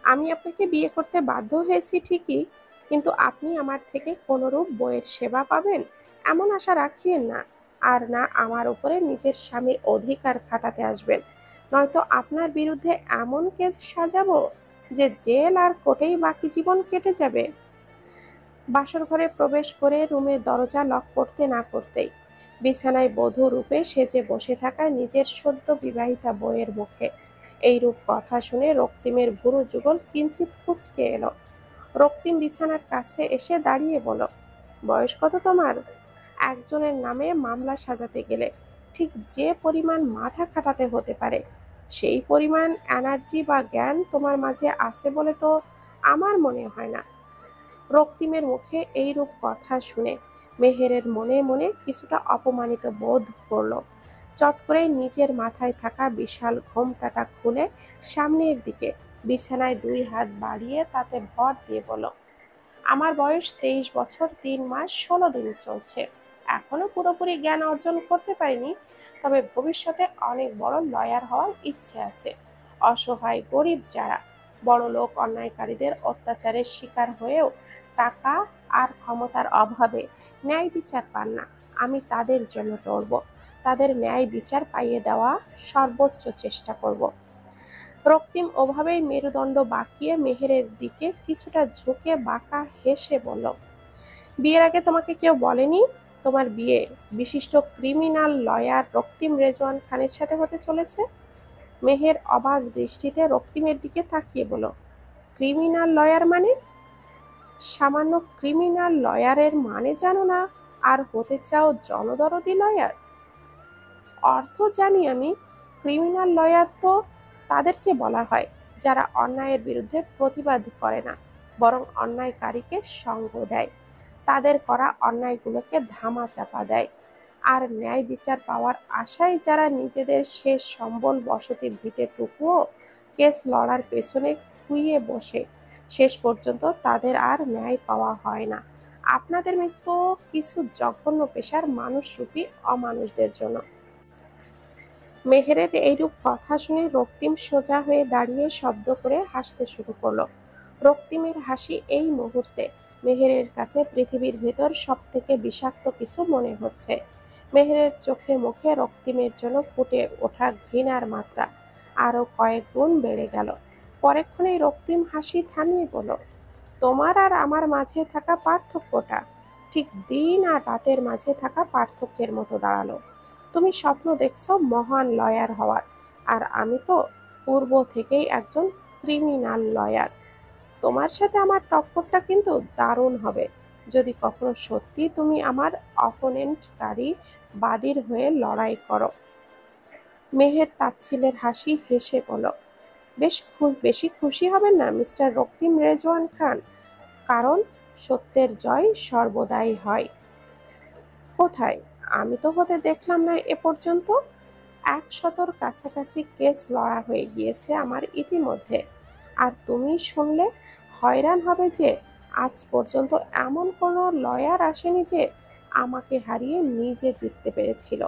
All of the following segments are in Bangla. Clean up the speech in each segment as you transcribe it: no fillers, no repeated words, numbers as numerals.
আমি আপনাকে বিয়ে করতে বাধ্য হয়েছি ঠিকই, কিন্তু আপনি আমার থেকে কোনরূপ বইয়ের সেবা পাবেন এমন আশা রাখিয়েন না। আর না আমার উপরে নিজের স্বামীর অধিকার খাটাতে আসবেন, নয়তো আপনার বিরুদ্ধে এমন কেস সাজাবো যে জেল আর কোর্টেই বাকি জীবন কেটে যাবে। বাসর ঘরে প্রবেশ করে রুমের দরজা লক করতে না করতেই বিছানায় বধূ রূপে সেজে বসে থাকা নিজের সদ্য বিবাহিতা বউয়ের মুখে এইরূপ কথা শুনে রক্তিমের ভুরু যুগল কিঞ্চিত কুঁচকে এলো। রক্তিম বিছানার কাছে এসে দাঁড়িয়ে বলল, বয়স কত তোমার? একজনের নামে মামলা সাজাতে গেলে ঠিক যে পরিমাণ মাথা খাটাতে হতে পারে, সেই পরিমাণ এনার্জি বা জ্ঞান তোমার মাঝে আছে বলে তো আমার মনে হয় না। রক্তিমের মুখে এইরূপ কথা শুনে মেহেরের মনে মনে কিছুটা অপমানিত বোধ করল। চট করে নিজের মাথায় থাকা বিশাল ঘোমটাটা খুলে সামনের দিকে বিছানায় 2 হাত বাড়িয়ে তাতে ভর দিয়ে বলল, আমার বয়স 23 বছর 3 মাস 16 দিন চলছে। এখনো পুরোপুরি জ্ঞান অর্জন করতে পারিনি, তবে ভবিষ্যতে অনেক বড় লয়ার হওয়ার ইচ্ছে আছে। অসহায় গরিব যারা বড়লোক অন্যায়কারীদের অত্যাচারের শিকার হয়েও টাকা আর ক্ষমতার অভাবে ন্যায় বিচার পান না, আমি তাদের জন্য লড়ব। তাদের ন্যায় বিচার পাইয়ে দেওয়া সর্বোচ্চ চেষ্টা করব। রক্তিম ওভাবেই মেরুদণ্ড বাঁকিয়ে মেহেরের দিকে কিছুটা ঝুঁকে বাঁকা হেসে বলল, বিয়ের আগে তোমাকে কেউ বলেনি তোমার বিয়ে বিশিষ্ট ক্রিমিনাল লয়ার রক্তিম রেজওয়ান খানের সাথে হতে চলেছে? মেহের অবাক দৃষ্টিতে রক্তিমের দিকে তাকিয়ে বলল, ক্রিমিনাল লয়ার মানে? সামান্য ক্রিমিনাল লয়ারের মানে জানো না, আর হতে চাও জনদরদি লয়ার? অর্থ জানি আমি। ক্রিমিনাল লয়ার তো তাদেরকে বলা হয় যারা অন্যায়ের বিরুদ্ধে প্রতিবাদ করে না, বরং অন্যায়কারীকে সঙ্গ দেয়, তাদের করা অন্যায়গুলোকে ধামাচাপা দেয়। আর ন্যায় বিচার পাওয়ার আশায় যারা নিজেদের শেষ সম্বল বসতি ভিটেটুকুও কেস লড়ার পেছনে খুইয়ে বসে, শেষ পর্যন্ত তাদের আর ন্যায় পাওয়া হয় না। আপনাদের মৃত্যু কিছু জঘন্য পেশার মানুষরূপী অমানুষদের জন্য। মেহেরের এইরূপ কথা শুনে রক্তিম সোজা হয়ে দাঁড়িয়ে শব্দ করে হাসতে শুরু করলো। রক্তিমের হাসি এই মুহূর্তে মেহেরের কাছে পৃথিবীর ভেতর সবথেকে বিষাক্ত কিছু মনে হচ্ছে। মেহেরের চোখে মুখে রক্তিমের জন্য ফুটে ওঠা ঘৃণার মাত্রা আরো কয়েক গুণ বেড়ে গেল। পরেক্ষণেই রক্তিম হাসি থামিয়ে বলল, তোমার আর আমার মাঝে থাকা পার্থক্যটা ঠিক দিন আর রাতের মাঝে থাকা পার্থক্যের মতো দাঁড়ালো। তুমি স্বপ্ন দেখছো মহান লয়ার হওয়ার, আর আমি তো পূর্ব থেকেই একজন ক্রিমিনাল লয়ার। তোমার সাথে আমার টক্করটা কিন্তু দারুণ হবে যদি কখনো সত্যি তুমি আমার অপোনেন্টকারী বাদীর হয়ে লড়াই করো। মেহের তাচ্ছিল্যের হাসি হেসে বলল, বেশি খুশি হবেন না মিস্টার রক্তিম রেজওয়ান খান, কারণ সত্যের জয় সর্বদাই হয়। কোথায়? আমি তো হতে দেখলাম না এ পর্যন্ত। 100র কাছাকাছি কেস লড়া হয়ে গিয়েছে আমার ইতিমধ্যে। আর তুমি শুনলে হয়রান হবে যে আজ পর্যন্ত এমন কোনো লয়ার আসেনি যে আমাকে হারিয়ে নিজে জিততে পেরেছিল।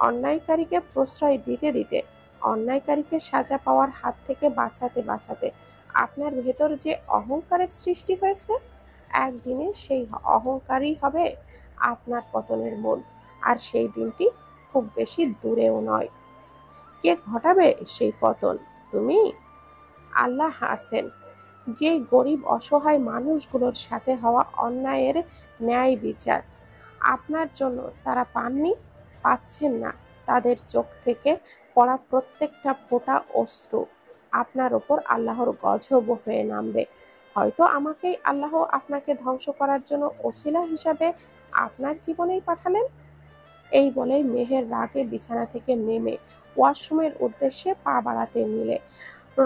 অন্যায়কারীকে প্রশ্রয় দিতে দিতে, অন্যায়কারীকে সাজা পাওয়ার হাত থেকে বাঁচাতে বাঁচাতে আপনার ভেতর যে অহংকারের সৃষ্টি হয়েছে, একদিনে সেই অহংকারই হবে আপনার পতনের মূল। আর সেই দিনটি খুব বেশি দূরেও নয়। কে ঘটাবে সেই পতন? তুমি? আল্লাহ আছেন, যে গরিব অসহায় মানুষগুলোর সাথে হওয়া অন্যায়ের ন্যায় বিচার আপনার জন্য তারা পাননি, পাচ্ছেন না। তাদের চোখ থেকে পড়া প্রত্যেকটা ফোঁটা অশ্রু আপনার ওপর আল্লাহর গজব হয়ে নামবে। হয়তো আমাকেই আল্লাহ আপনাকে ধ্বংস করার জন্য ওসিলা হিসাবে আপনার জীবনেই পাঠালেন। এই বলেই মেহের রাগে বিছানা থেকে নেমে ওয়াশরুমের উদ্দেশ্যে পা বাড়াতে নিলে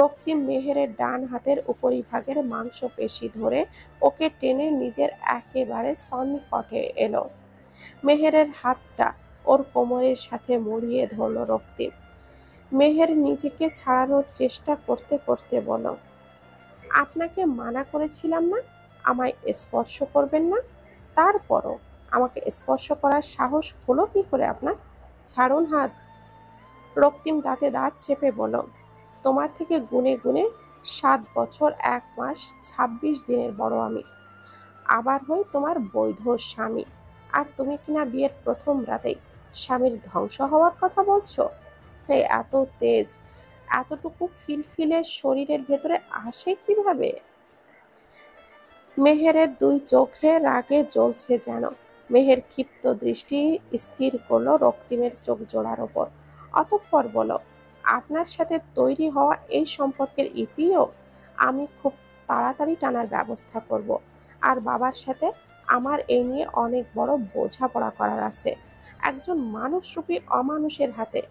রক্তিম মেহেরের ডান হাতের উপরিভাগের মাংসপেশি ধরে ওকে টেনে নিজের একেবারে সন্নিকটে এলো। মেহেরের হাতটা ওর কোমরের সাথে মুড়িয়ে ধরল রক্তিম। মেহের নিজেকে ছাড়ানোর চেষ্টা করতে করতে বলল, আপনাকে মানা করেছিলাম না আমায় স্পর্শ করবেন না? তারপরও আমাকে স্পর্শ করার সাহস হলো কি করে আপনার? ছাড়ুন হাত। রক্তিম দাঁতে দাঁত চেপে বলল, তোমার থেকে গুনে গুনে 7 বছর 1 মাস 26 দিনের বড় আমি, আবার হই তোমার বৈধ স্বামী। আর তুমি কিনা বিয়ের প্রথম রাতেই স্বামীর ধ্বংস হওয়ার কথা বলছো? হে, এত তেজ, এতটুকু ফিলফিলে শরীরের ভেতরে আসে কিভাবে? মেহেরের 2 চোখে রাগে জ্বলছে যেন। মেহের ক্ষিপ্ত দৃষ্টি স্থির করলো রক্তিমের চোখ জোড়ার ওপর। অতঃপর বলল, আপনার সাথে তৈরি হওয়া এই সম্পর্কের ইতিও আমি খুব তাড়াতাড়ি টানার ব্যবস্থা করব। আর বাবার সাথে আমার এই নিয়ে অনেক বড় বোঝাপড়া করার আছে। একজন মানুষরূপী অমানুষের হাতে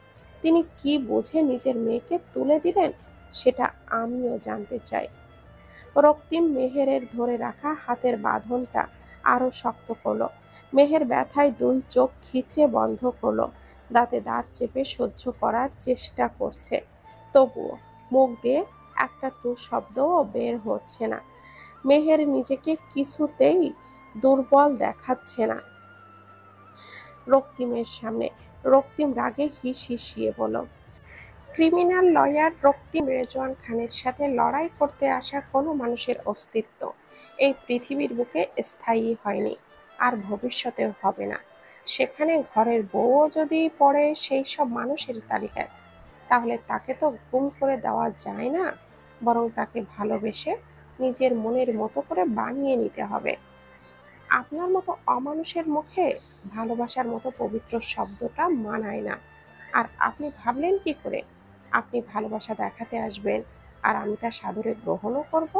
তিনি কি বুঝে নিজের মেয়েকে তুলে দিলেন, সেটা আমিও জানতে চাই। রক্তিম মেহেরের ধরে রাখা হাতের বাঁধনটা আরো শক্ত করলো। মেহের ব্যথায় 2 চোখ খিচে বন্ধ করলো। দাঁতে দাঁত চেপে সহ্য করার চেষ্টা করছে, তবুও মুখ দিয়ে একটা টু শব্দও বের হচ্ছে না। মেহের নিজেকে কিছুতেই দুর্বল দেখাচ্ছে না রক্তিমের সামনে। রক্তিম রাগে হিসিয়ে বলল, ক্রিমিনাল লয়ার রক্তিম রেজওয়ান খানের সাথে লড়াই করতে আসা কোনো মানুষের অস্তিত্ব এই পৃথিবীর বুকে স্থায়ী হয়নি, আর ভবিষ্যতেও হবে না। সেখানে ঘরের বউও যদি পড়ে সেই সব মানুষের তালিকায়, তাহলে তাকে তো গুম করে দেওয়া যায় না, বরং তাকে ভালোবেসে নিজের মনের মতো করে বানিয়ে নিতে হবে। আপনার মতো অমানুষের মুখে ভালোবাসার মতো পবিত্র শব্দটা মানায় না। আর আপনি ভাবলেন কি করে আপনি ভালোবাসা দেখাতে আসবেন আর আমি তা সাদরে গ্রহণও করব?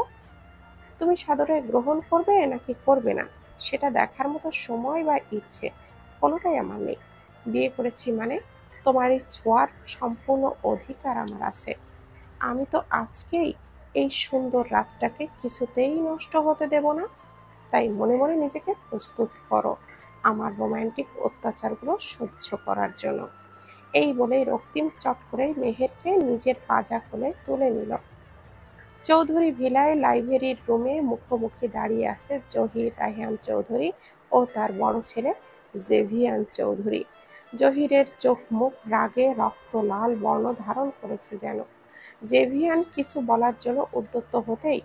তুমি সাদরে গ্রহণ করবে নাকি করবে না, সেটা দেখার মতো সময় বা ইচ্ছে কোনোটাই আমার নেই। বিয়ে করেছি মানে তোমার এই ছোঁয়ার সম্পূর্ণ অধিকার আমার আছে। আমি তো আজকেই এই সুন্দর রাতটাকে কিছুতেই নষ্ট হতে দেব না। তাই মনে মনে নিজেকে প্রস্তুত করো আমার রোমান্টিক অত্যাচারগুলো সহ্য করার জন্য। এই বলেই রক্তিম চট করে মেহেরকে নিজের পাজা কোলে তুলে নিল। চৌধুরী ভিলায় লাইব্রেরির রুমে মুখোমুখি দাঁড়িয়ে আছে জহির রায়হান চৌধুরী ও তার বড় ছেলে জেভিয়ান চৌধুরী। জহিরের চোখ মুখ রাগে রক্ত লাল বর্ণ ধারণ করেছে যেন। জেভিয়ান কিছু বলার জন্য উদ্যত হতেই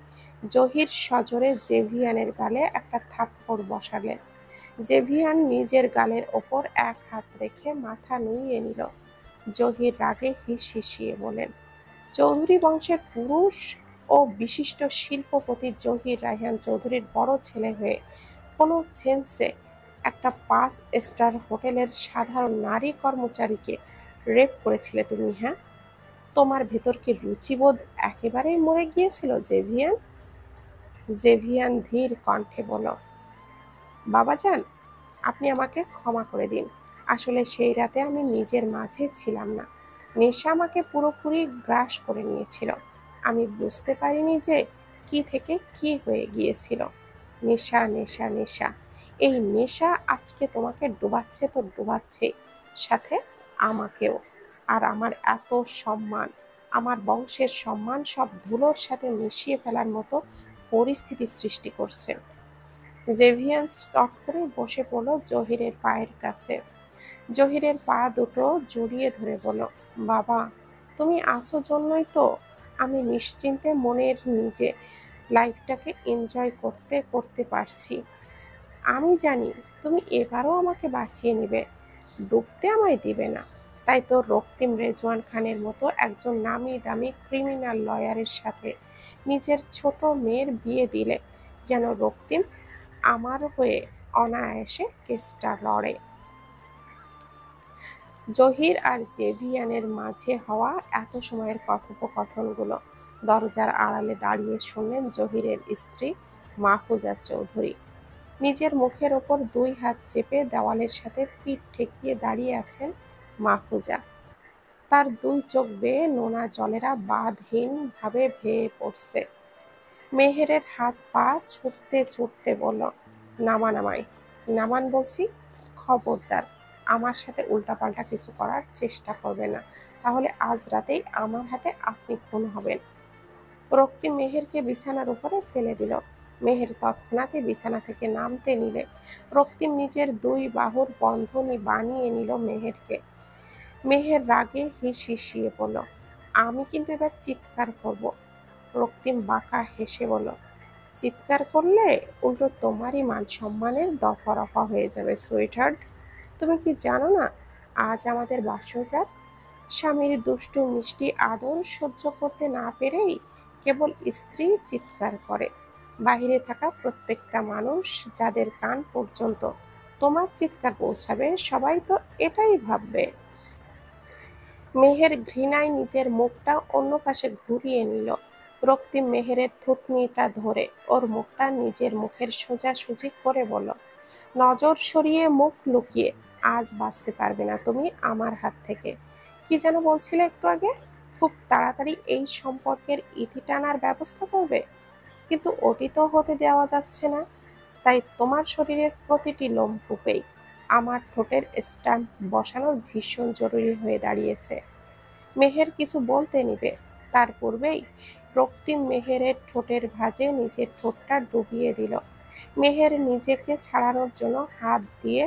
জহির সজোরে জেভিয়ানের গালে একটা থাপ্পড় বসালেন। জেভিয়ান নিজের গালের ওপর এক হাত রেখে মাথা নুইয়ে নিল। জহির রাগে হিসিয়ে বলেন, চৌধুরী বংশের পুরুষ ও বিশিষ্ট শিল্পপতি জহির রায়হান চৌধুরীর বড় ছেলে হয়ে কোনো সেন্সে একটা 5 স্টার হোটেলের সাধারণ নারী কর্মচারীকে রেপ করেছিলে তুমি? হ্যাঁ, তোমার ভেতর কি রুচিবোধ একেবারেই মরে গিয়েছিল জেভিয়ান? জেভিয়ান ধীর কণ্ঠে বলল, বাবাজান, আপনি আমাকে ক্ষমা করে দিন। আসলে সেই রাতে আমি নিজের মাঝে ছিলাম না। নেশা আমাকে পুরোপুরি গ্রাস করে নিয়েছিল। আমি বুঝতে পারিনি যে কি থেকে কি হয়ে গিয়েছিল। নেশা, নেশা, নেশা। এই নেশা আজকে তোমাকে ডুবাচ্ছে তো ডুবাচ্ছে, সাথে আমাকেও। আর আমার এত সম্মান, আমার বংশের সম্মান সব ধুলোর সাথে মিশিয়ে ফেলার মতো পরিস্থিতি সৃষ্টি করছে। জেভিয়ান চট করে বসে পড়ল জহিরের পায়ের কাছে। জহিরের পা দুটো জড়িয়ে ধরে বলল, বাবা, তুমি আছো জন্যই তো আমি নিশ্চিন্তে মনের নিজে লাইফটাকে এনজয় করতে করতে পারছি। আমি জানি তুমি এবারও আমাকে বাঁচিয়ে নেবে, ডুবতে আমায় দিবে না। তাই তো রক্তিম রেজওয়ান খানের মতো একজন নামি দামি ক্রিমিনাল লয়ারের সাথে নিজের ছোট মেয়ের বিয়ে দিলে যেন রক্তিম আমার হয়ে অনায়াসে কেসটা লড়ে। জহির আর জেভিয়ানের মাঝে হওয়া এত সময়ের কথোপকথনগুলো দরজার আড়ালে দাঁড়িয়ে শুনলেন জহিরের স্ত্রী মাহফুজা চৌধুরী। নিজের মুখের ওপর 2 হাত চেপে দেওয়ালের সাথে পিঠ ঠেকিয়ে দাঁড়িয়ে আছেন মাহফুজা। তার 2 চোখ বেয়ে নোনা জলেরা বাঁধহীন ভাবে ভেয়ে পড়ছে। মেহেরের হাত পা ছুটতে ছুটতে বলল, নামান আমায়, নামান বলছি। খবরদার আমার সাথে উল্টাপাল্টা কিছু করার চেষ্টা করবে না, তাহলে আজ রাতেই আমার হাতে আপনি খুন হবেন। রক্তিম মেহেরকে বিছানার উপরে ফেলে দিল। মেহের তৎক্ষণাৎই বিছানা থেকে নামতে নিলে রক্তিম নিজের 2 বাহুর বন্ধনী বানিয়ে নিল মেহেরকে। মেহের রাগে হিসিয়ে বলল, আমি কিন্তু এবার চিৎকার করব। রক্তিম রক্তিম বাঁকা হেসে বলল, চিৎকার করলে উল্টো তোমারই মান সম্মানের দফা রফা হয়ে যাবে সুইটহার্ট। তুমি কি জানো না আজ আমাদের বাসর রাত? স্বামীর দুষ্টু মিষ্টি আদর সহ্য করতে না পেরেই কেবল স্ত্রী চিৎকার করে। বাহিরে থাকা প্রত্যেকটা মানুষ, যাদের কান পর্যন্ত তোমার চিৎকার পৌঁছাবে, সবাই তো এটাই ভাববে। মেহের ঘৃণায় নিজের মুখটা অন্য পাশে ঘুরিয়ে নিল। রক্তিম মেহেরের থুতনিটা ধরে ওর মুখটা নিজের মুখের সোজাসুজি করে বলল, নজর সরিয়ে মুখ লুকিয়ে আজ বাঁচতে পারবে না তুমি আমার হাত থেকে। কি যেন বলছিলে একটু আগে? খুব তাড়াতাড়ি এই সম্পর্কের ইতি টানার ব্যবস্থা করবে, কিন্তু ওটি তো হতে দেওয়া যাচ্ছে না। তাই তোমার শরীরের প্রতিটি লোমকূপেই আমার ঠোঁটের স্ট্যাম্প বসানোর ভীষণ জরুরি হয়ে দাঁড়িয়েছে। মেহের কিছু বলতে নিবে, তার পূর্বেই রক্তিম মেহেরের ঠোঁটের ভাঁজে নিজের ঠোঁটটা ডুবিয়ে দিল। মেহের নিজেকে ছাড়ানোর জন্য হাত দিয়ে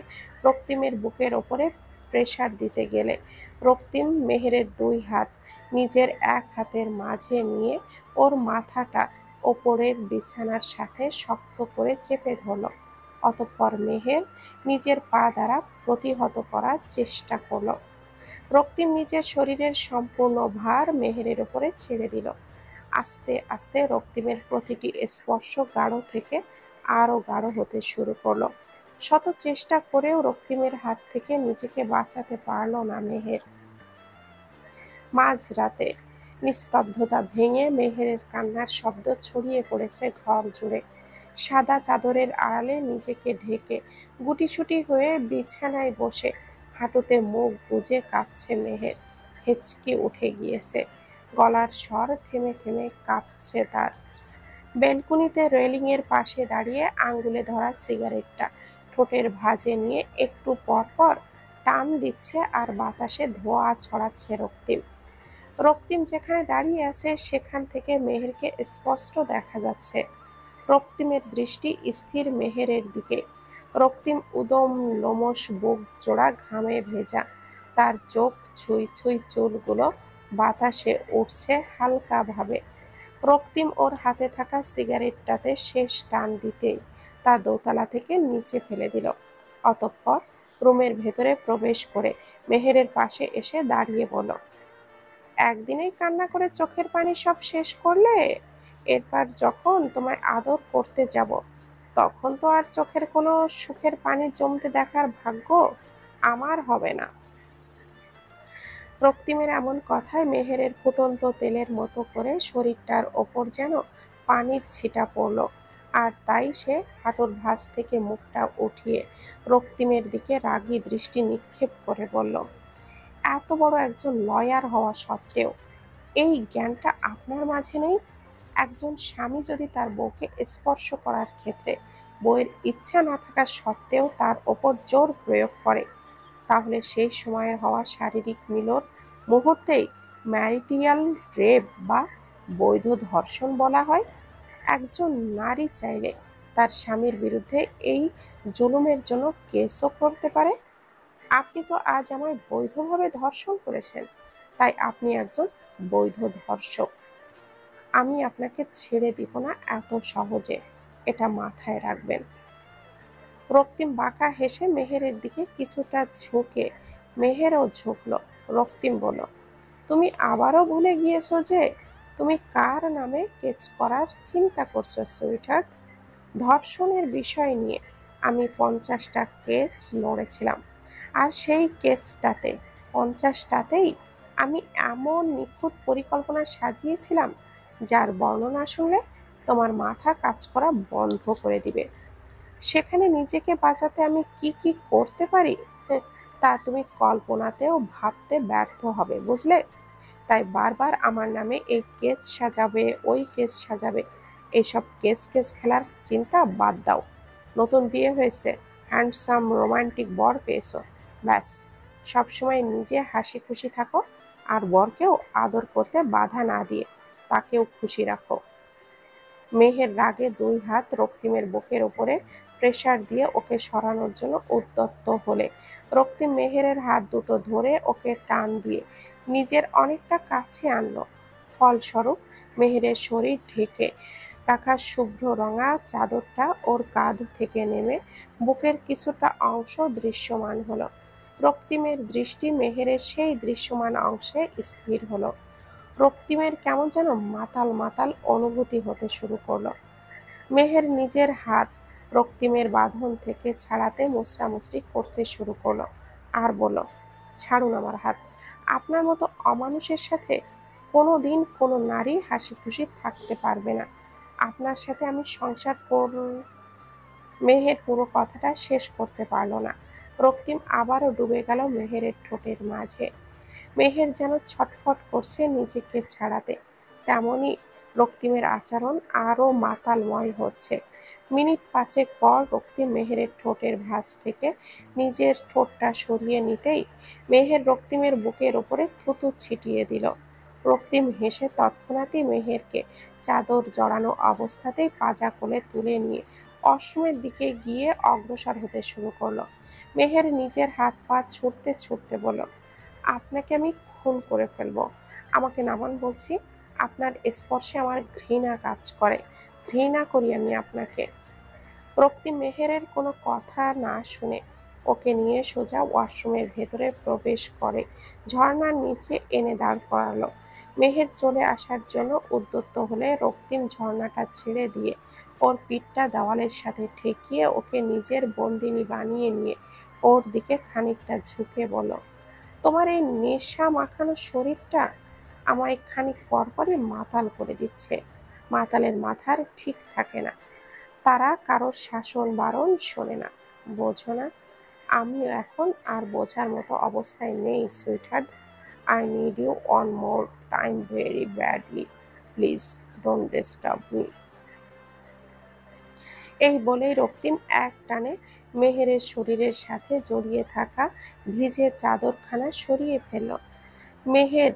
রক্তিমের বুকের ওপরে প্রেসার দিতে গেলে রক্তিম মেহেরের দুই হাত নিজের এক হাতের মাঝে নিয়ে ওর মাথাটা ওপরের বিছানার সাথে শক্ত করে চেপে ধরল। অতঃপর মেহের নিজের পা দ্বারা প্রতিহত করার চেষ্টা করল। রক্তিম নিজের শরীরের সম্পূর্ণ ভার মেহেরের উপরে ছেড়ে দিল। আস্তে আস্তে রক্তিমের প্রতিটি স্পর্শ গাঢ় থেকে আরো গাঢ় হতে শুরু করলো। শত চেষ্টা করেও রক্তিমের হাত থেকে নিজেকে বাঁচাতে পারল না মেহের। মাঝরাতে নিস্তব্ধতা ভেঙে মেহেরের কান্নার শব্দ ছড়িয়ে পড়েছে ঘর জুড়ে। সাদা চাদরের আড়ালে নিজেকে ঢেকে গুটিসুটি হয়ে বিছানায় বসে হাঁটুতে মুখ গুজে কাঁদছে মেহের। হেঁচকি উঠে গিয়েছে, গলার স্বর থেমে থেমে কাঁপছে তার। বেলকুনিতে রেলিংয়ের পাশে দাঁড়িয়ে আঙ্গুলে ধরা সিগারেটটা ঠোঁটের ভাঁজে নিয়ে একটু পর পর টান দিচ্ছে আর বাতাসে ধোঁয়া ছড়াচ্ছে রক্তিম। রক্তিম যেখানে দাঁড়িয়ে আছে সেখান থেকে মেহেরকে স্পষ্ট দেখা যাচ্ছে। রক্তিমের দৃষ্টি স্থির মেহেরের দিকে। রক্তিম উদম লোমশ বুক জোড়া ঘামে ভেজা, তার চোখ ছুঁই ছুঁই চুলগুলো বাতাসে উঠছে হালকা ভাবে। রক্তিম ওর হাতে থাকা সিগারেটটাতে শেষ টান দিতেই তা দোতলা থেকে নিচে ফেলে দিল। অতঃপর রুমের ভেতরে প্রবেশ করে মেহেরের পাশে এসে দাঁড়িয়ে বলল, একদিনেই কান্না করে চোখের পানি সব শেষ করলে? এরপর যখন তোমায় আদর করতে যাব তখন তো আর চোখের কোনো সুখের পানি জমতে দেখার ভাগ্য আমার হবে না। রক্তিমের এমন কথায় মেহেরের ফুটন্ত তেলের মতো করে শরীরটার ওপর যেন পানির ছিটা পড়ল। আর তাই সে হাঁটুর ভাঁজ থেকে মুখটা উঠিয়ে রক্তিমের দিকে রাগী দৃষ্টি নিক্ষেপ করে বলল, এত বড় একজন লয়ার হওয়া সত্ত্বেও এই জ্ঞানটা আপনার মাঝে নেই? একজন স্বামী যদি তার বউকে স্পর্শ করার ক্ষেত্রে বউয়ের ইচ্ছা না থাকা সত্ত্বেও তার ওপর জোর প্রয়োগ করে, তাহলে সেই সময়ের হওয়া শারীরিক মিলন মুহূর্তেই ম্যারিটিয়াল রেপ বা বৈধ ধর্ষণ বলা হয়। একজন নারী চাইলে তার স্বামীর বিরুদ্ধে এই জুলুমের জন্য কেসও করতে পারে। আপনি তো আজ আমায় বৈধভাবে ধর্ষণ করেছেন, তাই আপনি একজন বৈধ ধর্ষক। আমি আপনাকে ছেড়ে দিব না এত সহজে, এটা মাথায় রাখবেন। রক্তিম বাঁকা হেসে মেহেরের দিকে কিছুটা ঝুঁকে মেহেরও ঝুঁকল। রক্তিম বলল, তুমি আবারও ভুলে গিয়েছো যে তুমি কার নামে কেস করার চিন্তা করছো সুইটহার্ট। ধর্ষণের বিষয় নিয়ে আমি 50টা কেস লড়েছিলাম, আর সেই কেসটাতে 50টাতেই আমি এমন নিখুঁত পরিকল্পনা সাজিয়েছিলাম যার বর্ণনা শুনলে তোমার মাথা কাজ করা বন্ধ করে দিবে। সেখানে নিজেকে বাঁচাতে আমি কি কি করতে পারি তা তুমি কল্পনাতেও ভাবতে ব্যর্থ হবে, বুঝলে? তাই বারবার আমার নামে এই কেস সাজাবে, ওই কেস সাজাবে, এইসব কেস কেস খেলার চিন্তা বাদ দাও। নতুন বিয়ে হয়েছে, হ্যান্ডসাম রোমান্টিক বর পেয়েছো, ব্যাস সবসময় নিজে হাসি খুশি থাকো, আর বরকেও আদর করতে বাধা না দিয়ে তাকেও খুশি রাখো। মেহের রাগে দুই হাত রক্তিমের বুকের উপরে প্রেসার দিয়ে ওকে সরানোর জন্য উদ্যত হলে রক্তিম মেহেরের হাত দুটো ধরে ওকে টান দিয়ে নিজের অনেকটা কাছে আনলো। ফলস্বরূপ মেহেরের শরীর ঢেকে রাখা শুভ্র রঙা চাদরটা ওর কাঁধ থেকে নেমে বুকের কিছুটা অংশ দৃশ্যমান হলো। রক্তিমের দৃষ্টি মেহেরের সেই দৃশ্যমান অংশে স্থির হলো। রক্তিমের কেমন যেন মাতাল মাতাল অনুভূতি হতে শুরু করলো। মেহের নিজের হাত রক্তিমের বাঁধন থেকে ছাড়াতে মুচড়ামুচড়ি করতে শুরু করলো আর বলল, ছাড়ুন আমার হাত। আপনার মতো অমানুষের সাথে কোনো দিন কোনো নারী হাসি খুশি থাকতে পারবে না। আপনার সাথে আমি সংসার কর। মেহের পুরো কথাটা শেষ করতে পারল না। রক্তিম আবারও ডুবে গেল মেহেরের ঠোঁটের মাঝে। মেহের যেন ছটফট করছে নিজেকে ছাড়াতে। তেমনি রক্তিমের আচরণ আরো মাতালময় হচ্ছে। মিনিট পাঁচেক পর রক্তিম মেহেরের ঠোঁটের ভাঁজ থেকে নিজের ঠোঁটটা সরিয়ে নিতেই মেহের রক্তিমের বুকের ওপরে থুতু ছিটিয়ে দিল। রক্তিম হেসে তৎক্ষণাৎই মেহেরকে চাদর জড়ানো অবস্থাতেই পাজা কোলে তুলে নিয়ে অশ্রমের দিকে গিয়ে অগ্রসর হতে শুরু করলো। মেহের নিজের হাত পা ছুটতে ছুটতে বলল, আপনাকে আমি খুন করে ফেলবো। আমাকে নামান বলছি। আপনার স্পর্শে আমার ঘৃণা কাজ করে। ঘৃণা করি আমি আপনাকে। রক্তিম মেহেরের কোনো কথা না শুনে ওকে নিয়ে সোজা ওয়াশরুমের ভেতরে প্রবেশ করে ঝর্ণার নিচে এনে দাঁড় করালো। মেহের চলে আসার জন্য উদ্যত হলে রক্তিম ঝর্ণাটা ছেড়ে দিয়ে ওর পিঠটা দেওয়ালের সাথে ঠেকিয়ে ওকে নিজের বন্দিনী বানিয়ে নিয়ে ওর দিকে খানিকটা ঝুঁকে বলল, তোমার এই নেশা মাখানো শরীরটা আমায় খানিক পরপরই মাতাল করে দিচ্ছে। মাতালের মাথার ঠিক থাকে না, তারা কারোর শাসন বারণ শোনে না, বোঝো না? আমিও এখন আর বোঝার মতো অবস্থায় নেই sweetheart. I need you one more time very badly. Please don't disturb me. এই বলেই রক্তিম এক টানে মেহেরের শরীরের সাথে জড়িয়ে থাকা ভিজে চাদরখানা সরিয়ে ফেলল। মেহের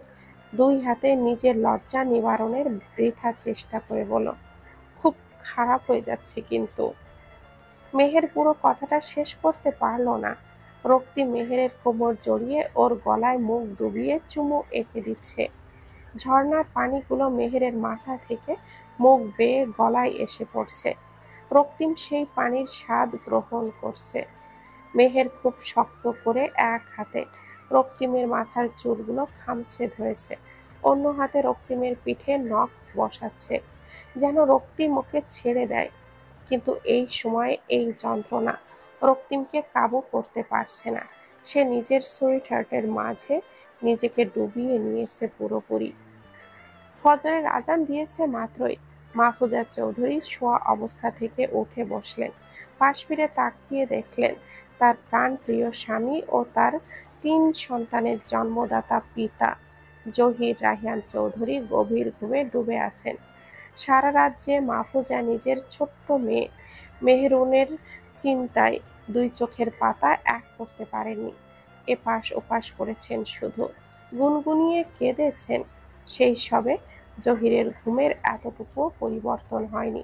দুই হাতে নিজের লজ্জা নিবারণের বৃথা চেষ্টা করে বলল, খুব খারাপ হয়ে যাচ্ছে কিন্তু। মেহের পুরো কথাটা শেষ করতে পারল না। রক্তিম মেহেরের কোমর জড়িয়ে ওর গলায় মুখ ডুবিয়ে চুমু এঁকে দিচ্ছে। ঝর্ণার পানিগুলো মেহেরের মাথা থেকে মুখ বেয়ে গলায় এসে পড়ছে। রক্তিম সেই পানির স্বাদ গ্রহণ করছে। মেহের খুব শক্ত করে এক হাতে রক্তিমের মাথার চুলগুলো খামচে ধরেছে, অন্য হাতে রক্তিমের পিঠে নখ বসাচ্ছে, যেন রক্তিম ওকে ছেড়ে দেয়। কিন্তু এই সময়ে এই যন্ত্রণা রক্তিমকে কাবু করতে পারছে না। সে নিজের সুইটহার্টের মাঝে নিজেকে ডুবিয়ে নিয়েছে পুরোপুরি। ফজরের আজান দিয়েছে মাত্রই মাহফুজা চৌধুরী শোয়া অবস্থা থেকে উঠে বসলেন। পাশ ফিরে তাকিয়ে দেখলেন তার প্রাণপ্রিয় স্বামী ও তার ৩ সন্তানের জন্মদাতা পিতা জহির রায়হান চৌধুরী গভীর ঘুমে ডুবে আছেন। সারা রাত যে মাহফুজা নিজের ছোট্ট মেয়ে মেহেরুনের চিন্তায় ২ চোখের পাতা এক করতে পারেননি। এপাশ ওপাশ করেছেন শুধু, গুনগুনিয়ে কেঁদেছেন। সেই সবে জহিরের ঘুমের এতটুকুও পরিবর্তন হয়নি।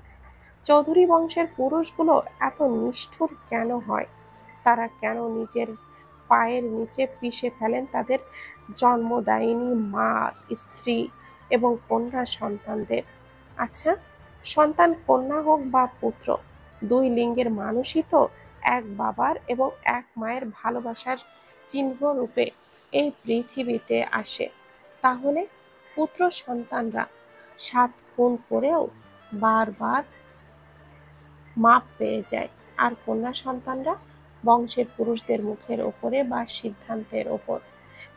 চৌধুরী বংশের পুরুষগুলো এত নিষ্ঠুর কেন হয়? তারা কেন নিজের পায়ের নিচে পিষে ফেলেন তাদের জন্মদায়িনী মা, স্ত্রী এবং কন্যা সন্তানদের? আচ্ছা, সন্তান কন্যা হোক বা পুত্র, ২ লিঙ্গের মানুষই তো এক বাবার এবং এক মায়ের ভালোবাসার চিহ্ন রূপে এই পৃথিবীতে আসে। তাহলে পুত্র সন্তানরা ৭ খুন করেও বারবার মাপ পেয়ে যায়, আর কন্যা সন্তানরা বংশের পুরুষদের মুখের ওপরে বা সিদ্ধান্তের ওপর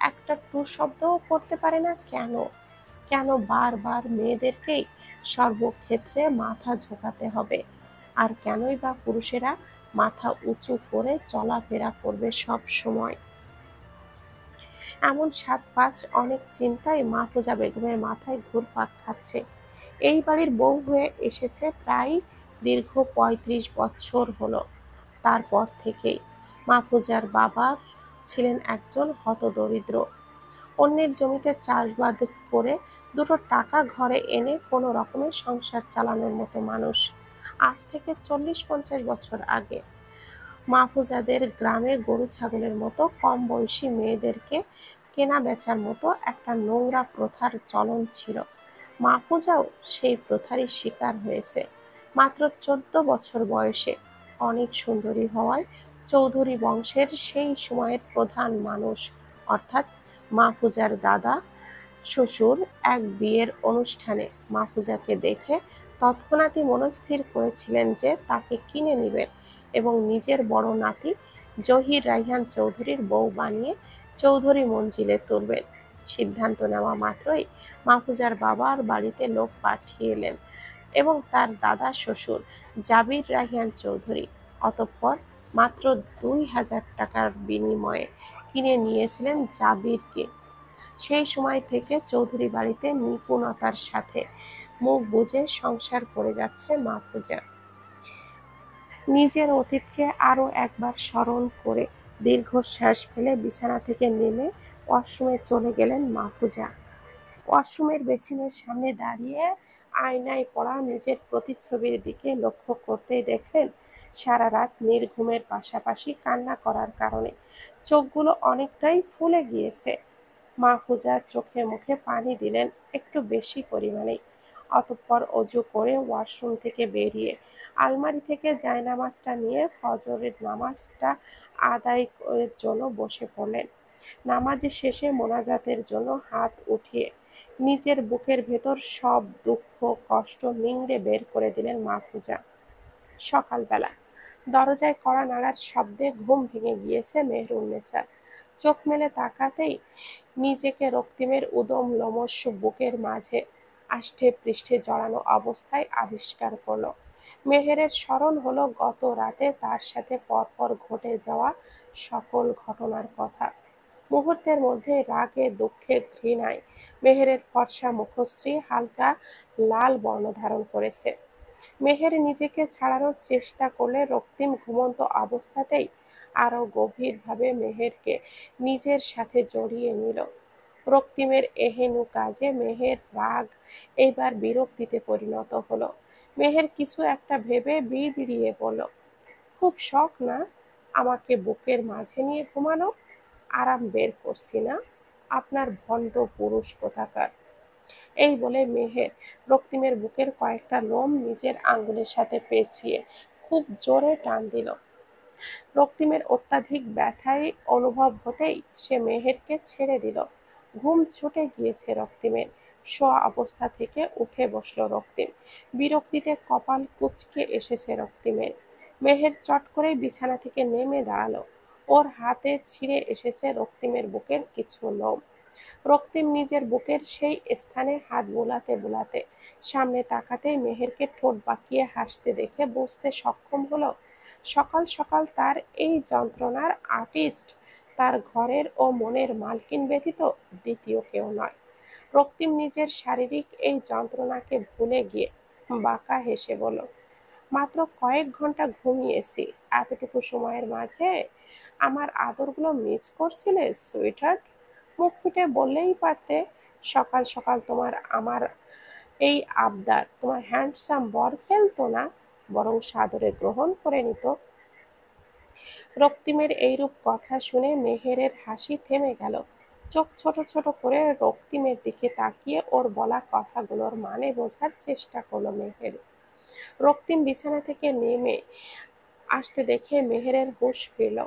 একটা টু শব্দও করতে পারে না কেন? কেন বারবার মেয়েদেরকেই সর্বক্ষেত্রে মাথা ঝোঁকাতে হবে? আর কেনই বা পুরুষেরা মাথা উঁচু করে চলাফেরা করবে সব সময়? এমন ৭-৫ অনেক চিন্তাই মাহফুজা বেগমের মাথায় ঘুরপাক খাচ্ছে। এই বাড়ির বউ হয়ে এসেছে প্রায় দীর্ঘ ৩৫ বছর হলো। তারপর থেকেই মাহফুজার বাবা ছিলেন একজন হতদরিদ্র, অন্যের জমিতে চাষবাদ করে ২টো টাকা ঘরে এনে কোনো রকমে সংসার চালানোর মতো মানুষ। আজ থেকে ৪০-৫০ বছর আগে মাহফুজাদের গ্রামে গরু ছাগলের মতো কম বয়সী মেয়েদেরকে কেনা বেচার মতো একটা নোংরা প্রথার চলন ছিল। মাহফুজাও সেই প্রথারই শিকার হয়েছে। মাত্র 14 বছর বয়সে অনেক সুন্দরী হওয়ায় চৌধুরী বংশের সেই সময়ের প্রধান মানুষ অর্থাৎ মাহফুজার দাদা শ্বশুর এক বিয়ের অনুষ্ঠানে মাহফুজাকে দেখে তৎক্ষণাৎই মনস্থির করেছিলেন যে তাকে কিনে নেবেন এবং নিজের বড় নাতি জহির রায়হান চৌধুরীর বউ বানিয়ে চৌধুরী মঞ্জিলে তুলবেন। সিদ্ধান্ত নেওয়া মাত্রই মাহফুজার বাবার বাড়িতে লোক পাঠিয়েলেন এবং তার দাদা শ্বশুর জাবির রায়হান চৌধুরী অতঃপর মাত্র 2000 টাকার বিনিময়ে কিনে নিয়েছিলেন জাবিরকে। সেই সময় থেকে চৌধুরী বাড়িতে নিপুণতার সাথে মুখ বুজে সংসার করে যাচ্ছে মাহফুজা। নিজের অতীতকে আরো একবার স্মরণ করে দীর্ঘশ্বাস ফেলে বিছানা থেকে নেমে ওয়াশরুমে চলে গেলেন মাহফুজা। ওয়াশরুমের বেসিনের সামনে দাঁড়িয়ে আয়নায় পড়া নিজের প্রতিচ্ছবির দিকে লক্ষ্য করতেই দেখলেন সারা রাত নির্ঘুমের পাশাপাশি কান্না করার কারণে চোখগুলো অনেকটাই ফুলে গিয়েছে। মাহফুজা চোখে মুখে পানি দিলেন একটু বেশি পরিমাণে। অতঃপর অজু করে ওয়াশরুম থেকে বেরিয়ে আলমারি থেকে জায়নামাজটা নিয়ে ফজরের নামাজটা আদায়ের জন্য বসে পড়লেন। নামাজ শেষে মোনাজাতের জন্য হাত উঠিয়ে নিজের বুকের ভেতর সব দুঃখ কষ্ট নিংড়ে বের করে দিলেন মাহফুজা। সকালবেলা দরজায় কড়া নাড়ার শব্দে ঘুম ভেঙে গিয়েছে মেহেরুন্নেছার। চোখ মেলে তাকাতেই নিজেকে রক্তিমের উদম লোমশ বুকের মাঝে আষ্টে পৃষ্ঠে জড়ানো অবস্থায় আবিষ্কার করল। মেহেরের স্মরণ হলো গত রাতে তার সাথে পরপর ঘটে যাওয়া সকল ঘটনার কথা। মুহূর্তের মধ্যে রাগে দুঃখে ঘৃণায় মেহেরের ফর্সা মুখশ্রী হালকা লাল বর্ণ ধারণ করেছে। মেহের নিজেকে ছাড়ানোর চেষ্টা করলে রক্তিম ঘুমন্ত অবস্থাতেই আরো গভীরভাবে মেহেরকে নিজের সাথে জড়িয়ে নিল। রক্তিমের এহেন কাজে মেহের রাগ এইবার বিরক্তিতে পরিণত হলো। মেহের কিছু একটা ভেবে বিড়বিড়িয়ে বলল, খুব শখ না আমাকে বুকের মাঝে নিয়ে ঘুমানো? আরাম বের করছি না আপনার ভণ্ড পুরুষ কোথাকার। এই বলে মেহের রক্তিমের বুকের কয়েকটা লোম নিজের আঙ্গুলের সাথে পেঁচিয়ে খুব জোরে টান দিল। রক্তিমের অত্যাধিক ব্যথায় অনুভব হতেই সে মেহেরকে ছেড়ে দিল। ঘুম ছুটে গিয়েছে রক্তিমের। শোয়া অবস্থা থেকে উঠে বসল রক্তিম। বিরক্তিতে কপাল কুঁচকে এসেছে রক্তিমের। মেহের চট করে বিছানা থেকে নেমে দাঁড়ালো। ওর হাতে ছিঁড়ে এসেছে রক্তিমের বুকের কিছু লোম। রক্তিম নিজের বুকের সেই স্থানে হাত বুলাতে বুলাতে সামনে তাকাতেই মেহেরকে ঠোঁট বাঁকিয়ে হাসতে দেখে বুঝতে সক্ষম হলো সকাল সকাল তার এই যন্ত্রণার আর্টিস্ট তার ঘরের ও মনের মালকিন ব্যতীত দ্বিতীয় কেউ নয়। রক্তিম নিজের শারীরিক এই যন্ত্রণাকে ভুলে গিয়ে বাঁকা হেসে বলল, মাত্র কয়েক ঘন্টা ঘুমিয়েছি, এতটুকু সময়ের মাঝে আমার আদরগুলো মিস করছিলে সুইটহার্ট? মুখ ফুটে বললেই পারতে, সকাল সকাল তোমার আমার এই আবদার তোমার হ্যান্ডসাম বর ফেলতো না, বরং সাদরে গ্রহণ করে নিত। রক্তিমের এইরূপ কথা শুনে মেহেরের হাসি থেমে গেল। চোখ ছোট ছোট করে রক্তিমের দিকে তাকিয়ে ওর বলা কথাগুলোর মানে বোঝার চেষ্টা করলো মেহের। রক্তিম বিছানা থেকে নেমে আসতে দেখে মেহেরের হুঁশ ফিরল।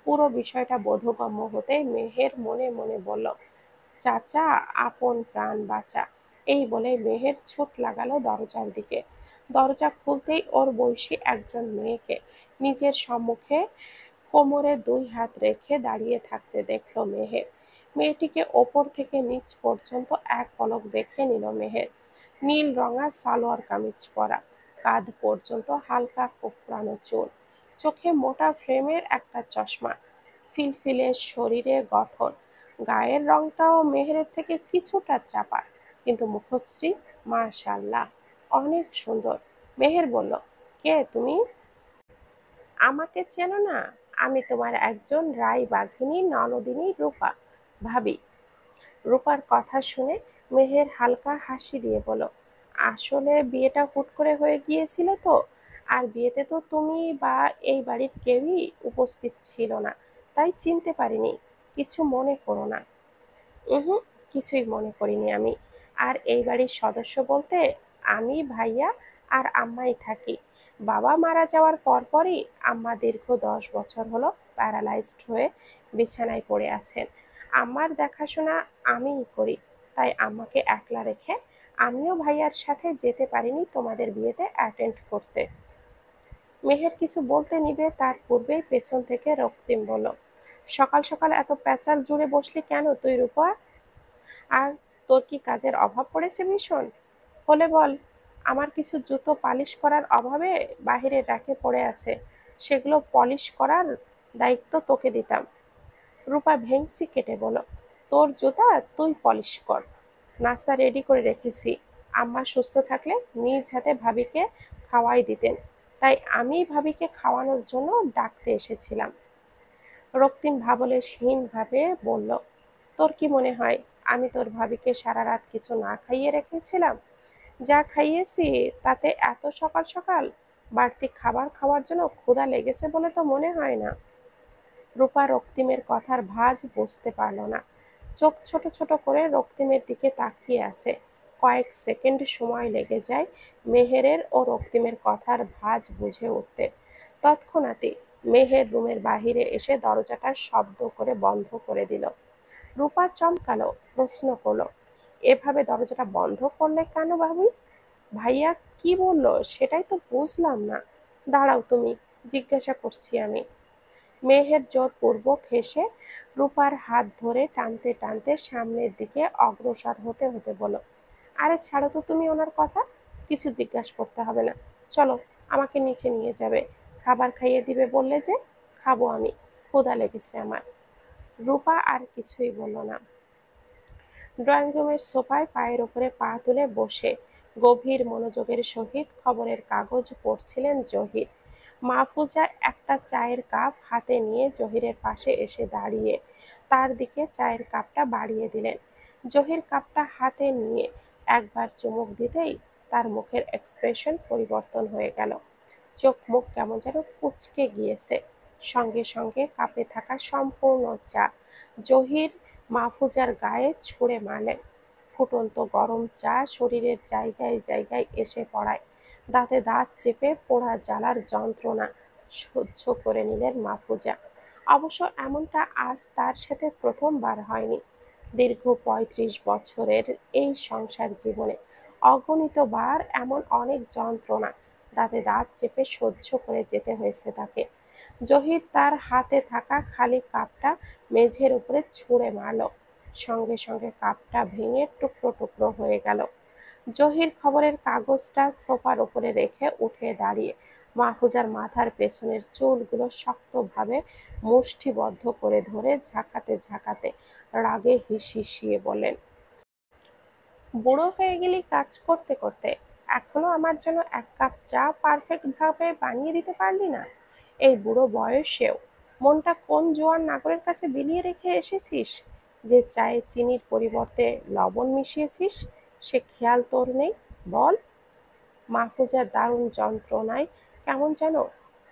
পুরো বিষয়টা বোধগম্য হতে মেহের মনে মনে বলল, চাচা আপন প্রাণ বাঁচা। এই বলে মেহের ছুট লাগালো দরজার দিকে। দরজা খুলতেই ওর বয়সী একজন মেয়েকে নিজের সম্মুখে কোমরে 2 হাত রেখে দাঁড়িয়ে থাকতে দেখল মেহের। মেয়েটিকে ওপর থেকে নিচ পর্যন্ত এক পলক দেখে নিল মেহের। নীল রঙা সালোয়ার কামিজ পরা, কাঁধ পর্যন্ত হালকা কোঁকড়ানো চুল, চোখে মোটা ফ্রেমের একটা চশমা, ফিলফিলে শরীরে গঠন। গায়ের রংটাও মেহেরের থেকে কিছুটা চাপা, কিন্তু মুখশ্রী মাশাআল্লাহ অনেক সুন্দর। মেহের বলল, কে তুমি? আমাকে চেনো না? আমি তোমার একজন রায়বাঘিনী ননদিনী রূপা, ভাবি। রূপার কথা শুনে মেহের হালকা হাসি দিয়ে বলল, আসলে বিয়েটা হুট করে হয়ে গিয়েছিল তো, আর বিয়েতে তো তুমি বা এই বাড়ির কেউই উপস্থিত ছিল না, তাই চিনতে পারিনি। কিছু মনে করো না। হুম, কিছুই মনে করিনি আমি। আর এই বাড়ির সদস্য বলতে আমি, ভাইয়া আর আম্মাই থাকি। বাবা মারা যাওয়ার পরপরই আম্মা দীর্ঘ 10 বছর হলো প্যারালাইজড হয়ে বিছানায় পড়ে আছেন। আম্মার দেখাশোনা আমিই করি। তাই আম্মাকে একলা রেখে আমিও ভাইয়ার সাথে যেতে পারিনি তোমাদের বিয়েতে অ্যাটেন্ড করতে। মেহের কিছু বলতে নিবে তার পূর্বেই পেছন থেকে রক্তিম বলল, সকাল সকাল এত প্যাচাল জুড়ে বসলি কেন তুই রূপা? আর তোর কি কাজের অভাব পড়েছে ভীষণ? হলে বল। আমার কিছু জুতো পালিশ করার অভাবে বাহিরে র্যাকে পড়ে আছে, সেগুলো পলিশ করার দায়িত্ব তোকে দিতাম। রূপা ভেংচি কেটে বলল, তোর জুতা তুই পলিশ কর। নাস্তা রেডি করে রেখেছি। আম্মা সুস্থ থাকলে নিজ হাতে ভাবিকে খাওয়াই দিতেন, তাই আমি ভাবিকে খাওয়ানোর জন্য ডাকতে এসেছিলাম। রক্তিম ভাবে বলল, তোর কি মনে হয় আমি তোর ভাবিকে সারা রাত কিছু না খাইয়ে রেখেছিলাম? যা খাইয়েছি তাতে এত সকাল সকাল বাড়তি খাবার খাওয়ার জন্য ক্ষুধা লেগেছে বলে তো মনে হয় না। রূপা রক্তিমের কথার ভাঁজ বুঝতে পারল না। চোখ ছোট ছোট করে রক্তিমের দিকে তাকিয়ে আছে। কয়েক সেকেন্ড সময় লেগে যায় মেহেরের ও রক্তিমের কথার ভাঁজ বুঝে উঠতে। তৎক্ষণাৎই মেহের রুমের বাহিরে এসে দরজাটা শব্দ করে বন্ধ করে দিল। রূপা চমকালো, প্রশ্ন করলো, এভাবে দরজাটা বন্ধ করলে কেন ভাবি? ভাইয়া কি বললো সেটাই তো বুঝলাম না। দাঁড়াও তুমি, জিজ্ঞাসা করছি আমি। মেহের জোরপূর্বক হেসে রূপার হাত ধরে টানতে টানতে সামনের দিকে অগ্রসর হতে হতে বলল, আরে ছাড়ো তো তুমি ওনার কথা। কিছু জিজ্ঞাসা করতে হবে না। চলো, আমাকে নিচে নিয়ে যাবে। খাবার খাইয়ে দিবে বললে যে। খাবো আমি, ক্ষুধা লেগেছে আমার। রূপা আর কিছুই বলল না। ড্রয়িং রুমের সোফায় পায়ের ওপরে পা তুলে বসে গভীর মনোযোগের সহিত খবরের কাগজ পড়ছিলেন জহির। মাহফুজা একটা চায়ের কাপ হাতে নিয়ে জহিরের পাশে এসে দাঁড়িয়ে তার দিকে চায়ের কাপটা বাড়িয়ে দিলেন। জহির কাপটা হাতে নিয়ে একবার চুমুক দিতেই তার মুখের এক্সপ্রেশন পরিবর্তন হয়ে গেল। চোখ মুখ কেমন যেন কুঁচকে গিয়েছে। সঙ্গে সঙ্গে কাপে থাকা সম্পূর্ণ চা জহির মাহফুজার গায়ে ছুঁড়ে মারলেন। ফুটন্ত গরম চা শরীরের জায়গায় জায়গায় এসে পড়ায়। দাঁতে দাঁত চেপে পোড়া জ্বালার যন্ত্রণা সহ্য করে নিলেন মাহফুজা। অবশ্য এমনটা আজ তার সাথে প্রথমবার হয়নি। দীর্ঘ ৩৫ বছরের এই সংসার জীবনে অগণিতবার এমন অনেক যন্ত্রণা দাঁতে দাঁত চেপে সহ্য করে যেতে হয়েছে তাকে। জহির তার হাতে থাকা খালি কাপটা মেঝের উপরে ছুঁড়ে মারল। সঙ্গে সঙ্গে কাপটা ভেঙে টুকরো টুকরো হয়ে গেল। জহির খবরের কাগজটা সোফার উপরে রেখে উঠে দাঁড়িয়ে মাহফুজার মাথার পেছনের চুলগুলো শক্তভাবে মুষ্টিবদ্ধ করে ধরে ঝাঁকাতে ঝাঁকাতে রাগে হিসিয়ে বললেন, বুড়ো হয়ে গেলি কাজ করতে করতে, এখনো আমার জন্য 1 কাপ চা পারফেক্ট ভাবে বানিয়ে দিতে পারলি না? এই বুড়ো বয়সেও মনটা কোন জোয়ান নাগরের কাছে বিলিয়ে রেখে এসেছিস যে চায়ে চিনির পরিবর্তে লবণ মিশিয়েছিস, সে খেয়াল তোর নেই? বল। মাহফুজা দারুণ যন্ত্রণায় কেমন যেন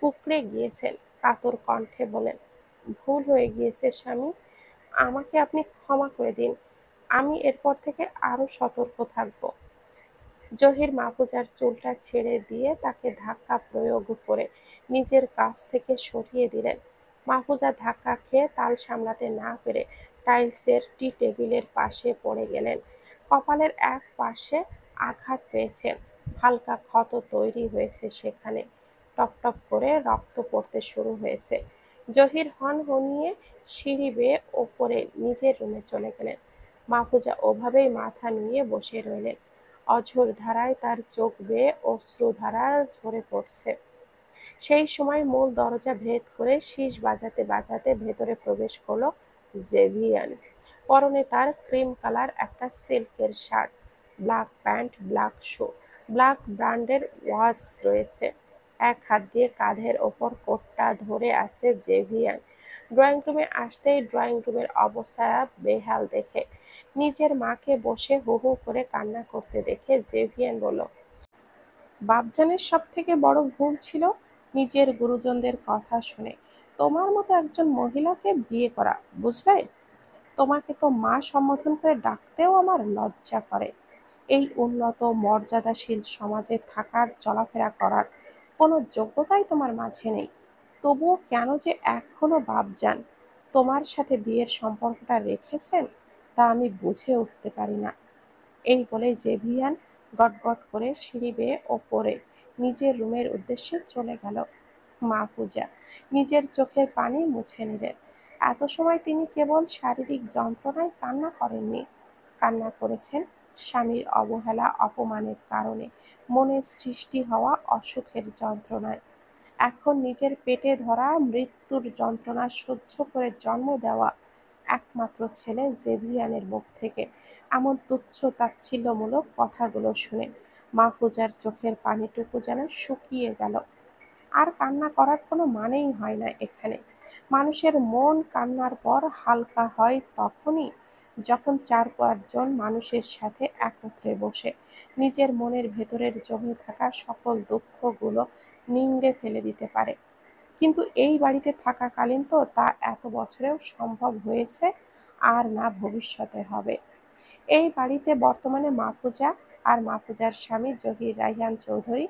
কুঁকড়ে গিয়েছেন। কাতর কণ্ঠে বলেন, ভুল হয়ে গিয়েছে স্বামী, আমাকে আপনি ক্ষমা করে দিন। আমি এরপর থেকে আরো সতর্ক থাকব। জহির মাহফুজার চুলটা ছেড়ে দিয়ে তাকে ধাক্কা প্রয়োগ করে নিজের কাছ থেকে সরিয়ে দিলেন। মাহফুজা ধাক্কা খেয়ে তাল সামলাতে না পেরে টাইলসের টি টেবিলের পাশে পড়ে গেলেন। কপালের এক পাশে আঘাত পেয়েছেন, হালকা ক্ষত তৈরি হয়েছে সেখানে। টপ টপ করে রক্ত পড়তে শুরু হয়েছে। জহির হনহনিয়ে সিঁড়ি বেয়ে ওপরে নিজের রুমে চলে গেলেন। মাহফুজা ওভাবেই মাথা নুয়ে বসে রইলেন। অঝোর ধারায় তার চোখ বেয়ে অশ্রুধারা ঝরে পড়ছে। সেই সময় মূল দরজা ভেদ করে শিস বাজাতে বাজাতে ভেতরে প্রবেশ করলো জেভিয়ান। পরনে তার ক্রিম কালার একটা সিল্কের শার্ট, ব্ল্যাক প্যান্ট, ব্ল্যাক শু, ব্ল্যাক ব্র্যান্ডের ওয়াচ রয়েছে। এক হাত দিয়ে কাঁধের ওপর কোটটা ধরে আছে জেভিয়ান। ড্রয়িং রুমে আসতেই ড্রয়িং রুমের অবস্থা বেহাল দেখে নিজের মাকে বসে হু হু করে কান্না করতে দেখে জেভিয়ান বলল, বাপজানের সব থেকে বড় ভুল ছিল নিজের গুরুজনদের কথা শুনে তোমার মতো একজন মহিলাকে বিয়ে করা, বুঝলে? তোমাকে তো মা সম্বোধন করে ডাকতেও আমার লজ্জা করে। এই উন্নত মর্যাদাশীল সমাজে থাকার চলাফেরা করার কোনো যোগ্যতাই তোমার মাঝে নেই। তবুও কেন যে এখনো বাপজান তোমার সাথে বিয়ের সম্পর্কটা রেখেছেন তা আমি বুঝে উঠতে পারি না। এই বলে জেভিয়ান গটগট করে সিঁড়ি বেয়ে ওপরে নিজের রুমের উদ্দেশ্যে চলে গেল। মাহফুজা নিজের চোখের পানি মুছে নিলেন। এত সময় তিনি কেবল শারীরিক যন্ত্রণায় কান্না করেননি, কান্না করেছেন স্বামীর অবহেলা অপমানের কারণে মনে সৃষ্টি হওয়া অসুখের যন্ত্রণায়। এখন নিজের পেটে ধরা মৃত্যুর যন্ত্রণা সহ্য করে জন্ম দেওয়া একমাত্র ছেলে জেভিয়ানের মুখ থেকে এমন তুচ্ছ তাচ্ছিল্যমূলক কথাগুলো শুনে মাহফুজার চোখের পানিটুকু যেন শুকিয়ে গেল। আর কান্না করার কোনো মানেই হয় না এখানে। মানুষের মন কান্নার পর হালকা হয় তখনই যখন ৪-৫ জন মানুষের সাথে একত্রে বসে নিজের মনের ভেতরের জমে থাকা সকল দুঃখগুলো নিংড়ে ফেলে দিতে পারে। কিন্তু এই বাড়িতে থাকাকালীন তো তা এত বছরেও সম্ভব হয়েছে, আর না ভবিষ্যতে হবে। এই বাড়িতে বর্তমানে মাহফুজা আর মাহফুজার স্বামী জহির রায়হান চৌধুরী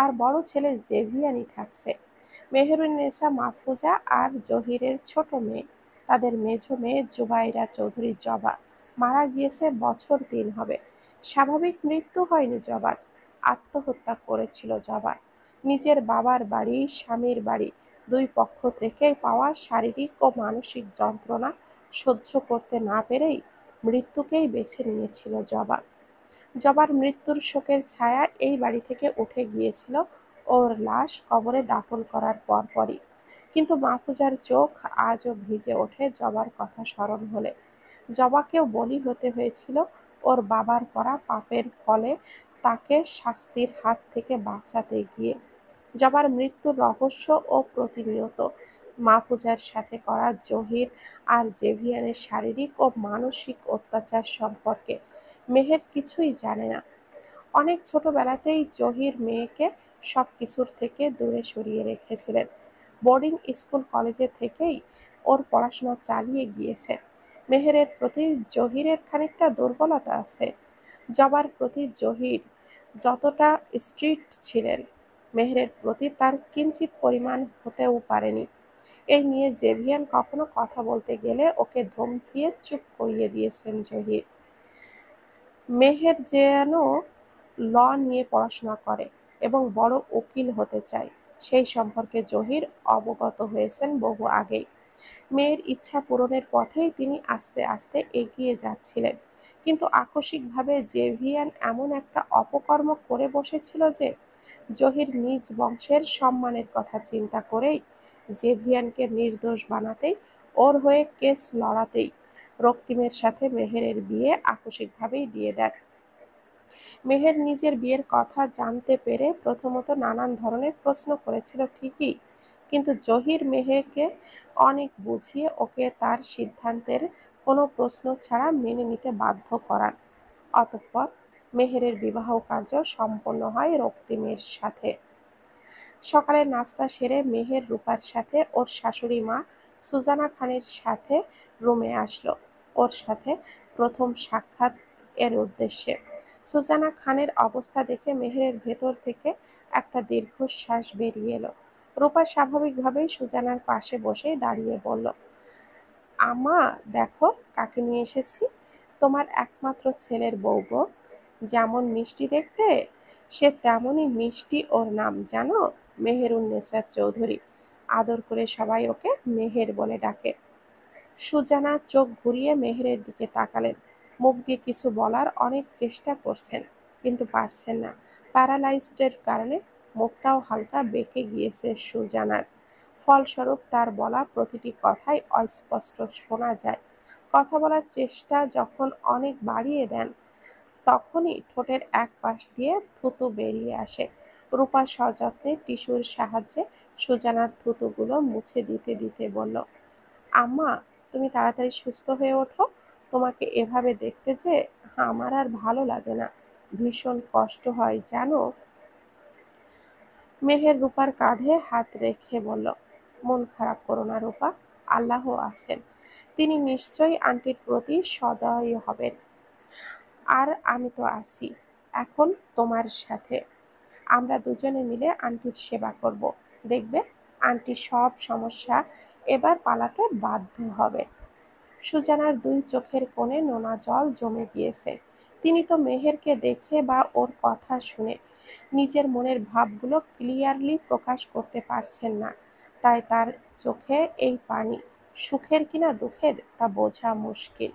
আর বড় ছেলে জেভিয়ানই থাকছে। মেহেরুন্নেছা মাহফুজা আর জহিরের ছোট মেয়ে। তাদের মেঝো মেয়ে জুবাইরা চৌধুরী জবা মারা গিয়েছে বছর ৩ হবে। স্বাভাবিক মৃত্যু হয়নি জবার, আত্মহত্যা করেছিল জবা। নিজের বাবার বাড়ি স্বামীর বাড়ি দুই পক্ষ থেকেই পাওয়া শারীরিক ও মানসিক যন্ত্রণা সহ্য করতে না পেরেই মৃত্যুকেই বেছে নিয়েছিল জবা। জবার মৃত্যুর শোকের ছায়া এই বাড়ি থেকে উঠে গিয়েছিল ওর লাশ কবরে দাফন করার পরপরই। কিন্তু মাহফুজার চোখ আজও ভিজে ওঠে জবার কথা স্মরণ হলে। জবাকেও বলি হতে হয়েছিল ওর বাবার করা পাপের ফলে, তাকে শাস্তির হাত থেকে বাঁচাতে গিয়ে। জবার মৃত্যুর রহস্য ও প্রতিনিয়ত মাহফুজার সাথে করা জহির আর জেভিয়ানের শারীরিক ও মানসিক অত্যাচার সম্পর্কে মেহের কিছুই জানে না। অনেক ছোটবেলাতেই জহির মেয়েকে সবকিছুর থেকে দূরে সরিয়ে রেখেছিলেন। বোর্ডিং স্কুল কলেজে থেকেই ওর পড়াশোনা চালিয়ে গিয়েছে। মেহেরের প্রতি জহিরের খানিকটা দুর্বলতা আছে। জবার প্রতি জহির যতটা স্ট্রিক্ট ছিলেন, মেহেরের প্রতি তার কিঞ্চিত পরিমাণ হতেও পারেনি। এই নিয়ে জেভিয়ান কখনো কথা বলতে গেলে ওকে ধমকিয়ে চুপ করিয়ে দিয়েছেন জহির। মেহের যেন ল নিয়ে পড়াশোনা করে এবং বড় উকিল হতে চায়, সেই সম্পর্কে জহির অবগত হয়েছেন বহু আগেই। মেয়ের ইচ্ছা পূরণের পথেই তিনি আস্তে আস্তে এগিয়ে যাচ্ছিলেন। কিন্তু আকস্মিকভাবে জেভিয়ান এমন একটা অপকর্ম করে বসেছিল যে জহির নিজ বংশের সম্মানের কথা চিন্তা করেই জেভিয়ানকে নির্দোষ বানাতেই, ওর হয়ে কেস লড়াতেই রক্তিমের সাথে মেহেরের বিয়ে আকস্মিকভাবেই দিয়ে দেন। মেহের নিজের বিয়ের কথা জানতে পেরে প্রথমত নানান ধরনের প্রশ্ন করেছিল ঠিকই, কিন্তু জহির মেহেরকে অনেক বুঝিয়ে ওকে তার সিদ্ধান্তের কোনো প্রশ্ন ছাড়া মেনে নিতে বাধ্য করান। অতঃপর মেহেরের বিবাহ কার্য সম্পন্ন হয় রক্তিমের সাথে। সকালের নাস্তা সেরে মেহের রূপার সাথে ওর শাশুড়ি মা সুজানা খানের সাথে রুমে আসলো ওর সাথে প্রথম সাক্ষাৎ এর উদ্দেশ্যে। সুজানা খানের অবস্থা দেখে মেহেরের ভেতর থেকে একটা দীর্ঘশ্বাস বেরিয়ে এলো। রূপা স্বাভাবিকভাবেই সুজানার পাশে বসে দাঁড়িয়ে বলল, আমা দেখো কাকে নিয়ে এসেছি, তোমার একমাত্র ছেলের বউ গো। যেমন মিষ্টি দেখতে, সে তেমনই মিষ্টি, ওর নাম জানো? মেহেরুন্নেছা চৌধুরী। আদর করে সবাই ওকে মেহের বলে ডাকে। সুজানা চোখ ঘুরিয়ে মেহেরের দিকে তাকালেন। মুখ দিয়ে কিছু বলার অনেক চেষ্টা করছেন, কিন্তু পারছেন না। প্যারালাইজডের কারণে মুখটাও হালকা বেঁকে গিয়েছে সুজানার। ফলস্বরূপ তার বলা প্রতিটি কথাই অস্পষ্ট শোনা যায়। কথা বলার চেষ্টা যখন অনেক বাড়িয়ে দেন, তখনই ঠোঁটের এক পাশ দিয়ে থুতু বেরিয়ে আসে। রূপা সযত্নে টিস্যুর সাহায্যে সুজানার থুতুগুলো মুছে দিতে দিতে বলল, আম্মা তুমি তাড়াতাড়ি সুস্থ হয়ে ওঠো। তোমাকে এভাবে দেখতে যে আমার আর ভালো লাগে না, ভীষণ কষ্ট হয় জানো। মেহের রূপার কাঁধে হাত রেখে বলল, মন খারাপ করো না রূপা, আল্লাহ আছেন, তিনি নিশ্চয়ই আন্টির প্রতি সদয় হবেন। আর আমি তো আছি এখন তোমার সাথে। আমরা দুজনে মিলে আন্টির সেবা করব। দেখবে আন্টি সব সমস্যা এবার পালাতে বাধ্য হবে। সুজানার দুই চোখের কোণে নোনা জল জমে গিয়েছে। তিনি তো মেহেরকে দেখে বা ওর কথা শুনে নিজের মনের ভাবগুলো ক্লিয়ারলি প্রকাশ করতে পারছেন না। তাই তার চোখে এই পানি সুখের কিনা দুঃখের তা বোঝা মুশকিল।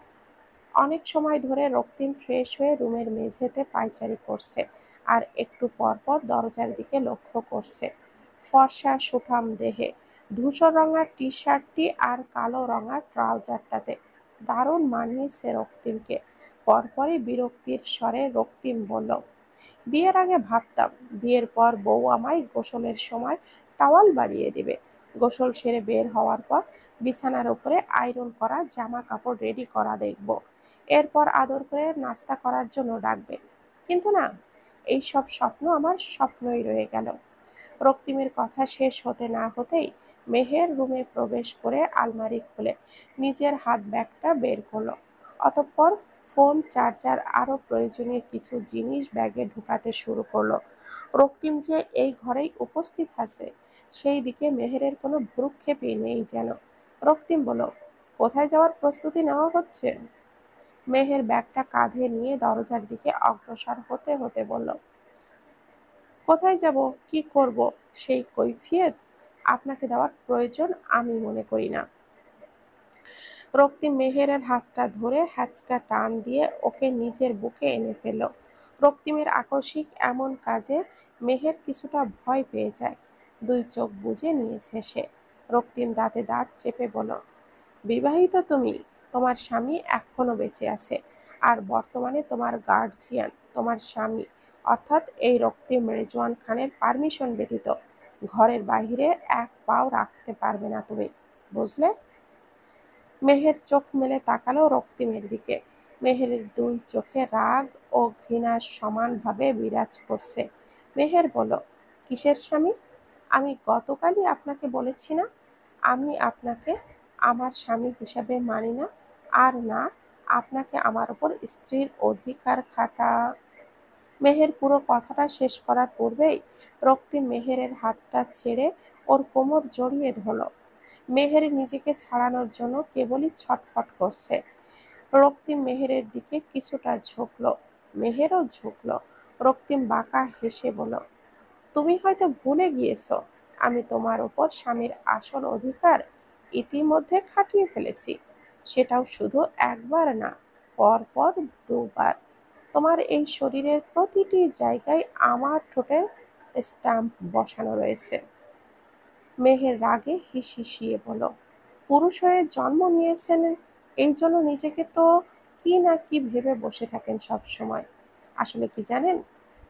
অনেক সময় ধরে রক্তিম ফ্রেশ হয়ে রুমের মেঝেতে পায়চারি করছে আর একটু পর পর দরজার দিকে লক্ষ্য করছে। ফর্সা সুঠাম দেহে ধূসর রঙা টি শার্টটি আর কালো রঙা ট্রাউজারটাতে দারুণ মানিয়েছে রক্তিমকে। পরপরই বিরক্তির স্বরে রক্তিম বলল, বিয়ের আগে ভাবতাম বিয়ের পর বউ আমায় গোসলের সময় টাওয়াল বাড়িয়ে দিবে, গোসল সেরে বের হওয়ার পর বিছানার উপরে আয়রন করা জামা কাপড় রেডি করা দেখব, এরপর আদর করে নাস্তা করার জন্য ডাকবে। কিন্তু না, এই সব স্বপ্ন আমার স্বপ্নই রয়ে গেল। রক্তিমের কথা শেষ হতে না হতেই মেহের রুমে প্রবেশ করে আলমারি খুলে নিজের হাত ব্যাগটা বের করলো। অতঃপর ফোন, চার্জার আরো প্রয়োজনীয় কিছু জিনিস ব্যাগে ঢুকাতে শুরু করলো। রক্তিম যে এই ঘরেই উপস্থিত আছে সেই দিকে মেহেরের কোনো ভ্রুক্ষেপই নেই যেন। রক্তিম বলল, কোথায় যাওয়ার প্রস্তুতি নেওয়া হচ্ছে? মেহের ব্যাগটা কাঁধে নিয়ে দরজার দিকে অগ্রসর হতে হতে বলল, কোথায় যাব, কি করব সেই কৈফিয়ত আপনাকে দেওয়ার প্রয়োজন আমি মনে করি না। রক্তিম মেহেরের হাতটা ধরে হ্যাচকা টান দিয়ে ওকে নিজের বুকে এনে ফেলল। রক্তিমের আকস্মিক এমন কাজে মেহের কিছুটা ভয় পেয়ে যায়। দুই চোখ বুজে নিয়েছে সে। রক্তিম দাঁতে দাঁত চেপে বলল, বিবাহিত তুমি, তোমার স্বামী এখনো বেঁচে আছে, আর বর্তমানে তোমার গার্জিয়ান তোমার স্বামী, অর্থাৎ এই রক্তিম রেজওয়ান খানের পারমিশন ব্যতীত ঘরের বাইরে এক পাও রাখতে পারবে না তুমি, বুঝলে? মেহের চোখ মেলে তাকালো রক্তিমের দিকে। মেহেরের দুই চোখে রাগ ও ঘৃণা সমানভাবে বিরাজ করছে। মেহের বলল, কিসের স্বামী? আমি গতকালই আপনাকে বলেছি না আমি আপনাকে আমার স্বামী হিসাবে মানি না, আর না আপনাকে আমার উপর স্ত্রীর অধিকার খাটা। মেহের পুরো কথাটা শেষ করার পূর্বেই রক্তিম মেহেরের হাতটা ছেড়ে ওর কোমর জড়িয়ে ধরল। মেহের নিজেকে ছাড়ানোর জন্য কেবলই ছটফট করছে। রক্তিম মেহেরের দিকে কিছুটা ঝুঁকল, মেহেরও ঝুঁকল। রক্তিম বাঁকা হেসে বলল, তুমি হয়তো ভুলে গিয়েছ আমি তোমার উপর স্বামীর আসল অধিকার ইতিমধ্যে খাটিয়ে ফেলেছি, সেটাও শুধু একবার না, পরপর দুবার। তোমার এই শরীরের প্রতিটি জায়গায় আমার ঠোঁটের স্ট্যাম্প বসানো রয়েছে। মেহের রাগে হিসিয়ে বলল, পুরুষ হয়ে জন্ম নিয়েছেন এই জন্য নিজেকে তো কি না কি ভেবে বসে থাকেন সব সময়। আসলে কি জানেন,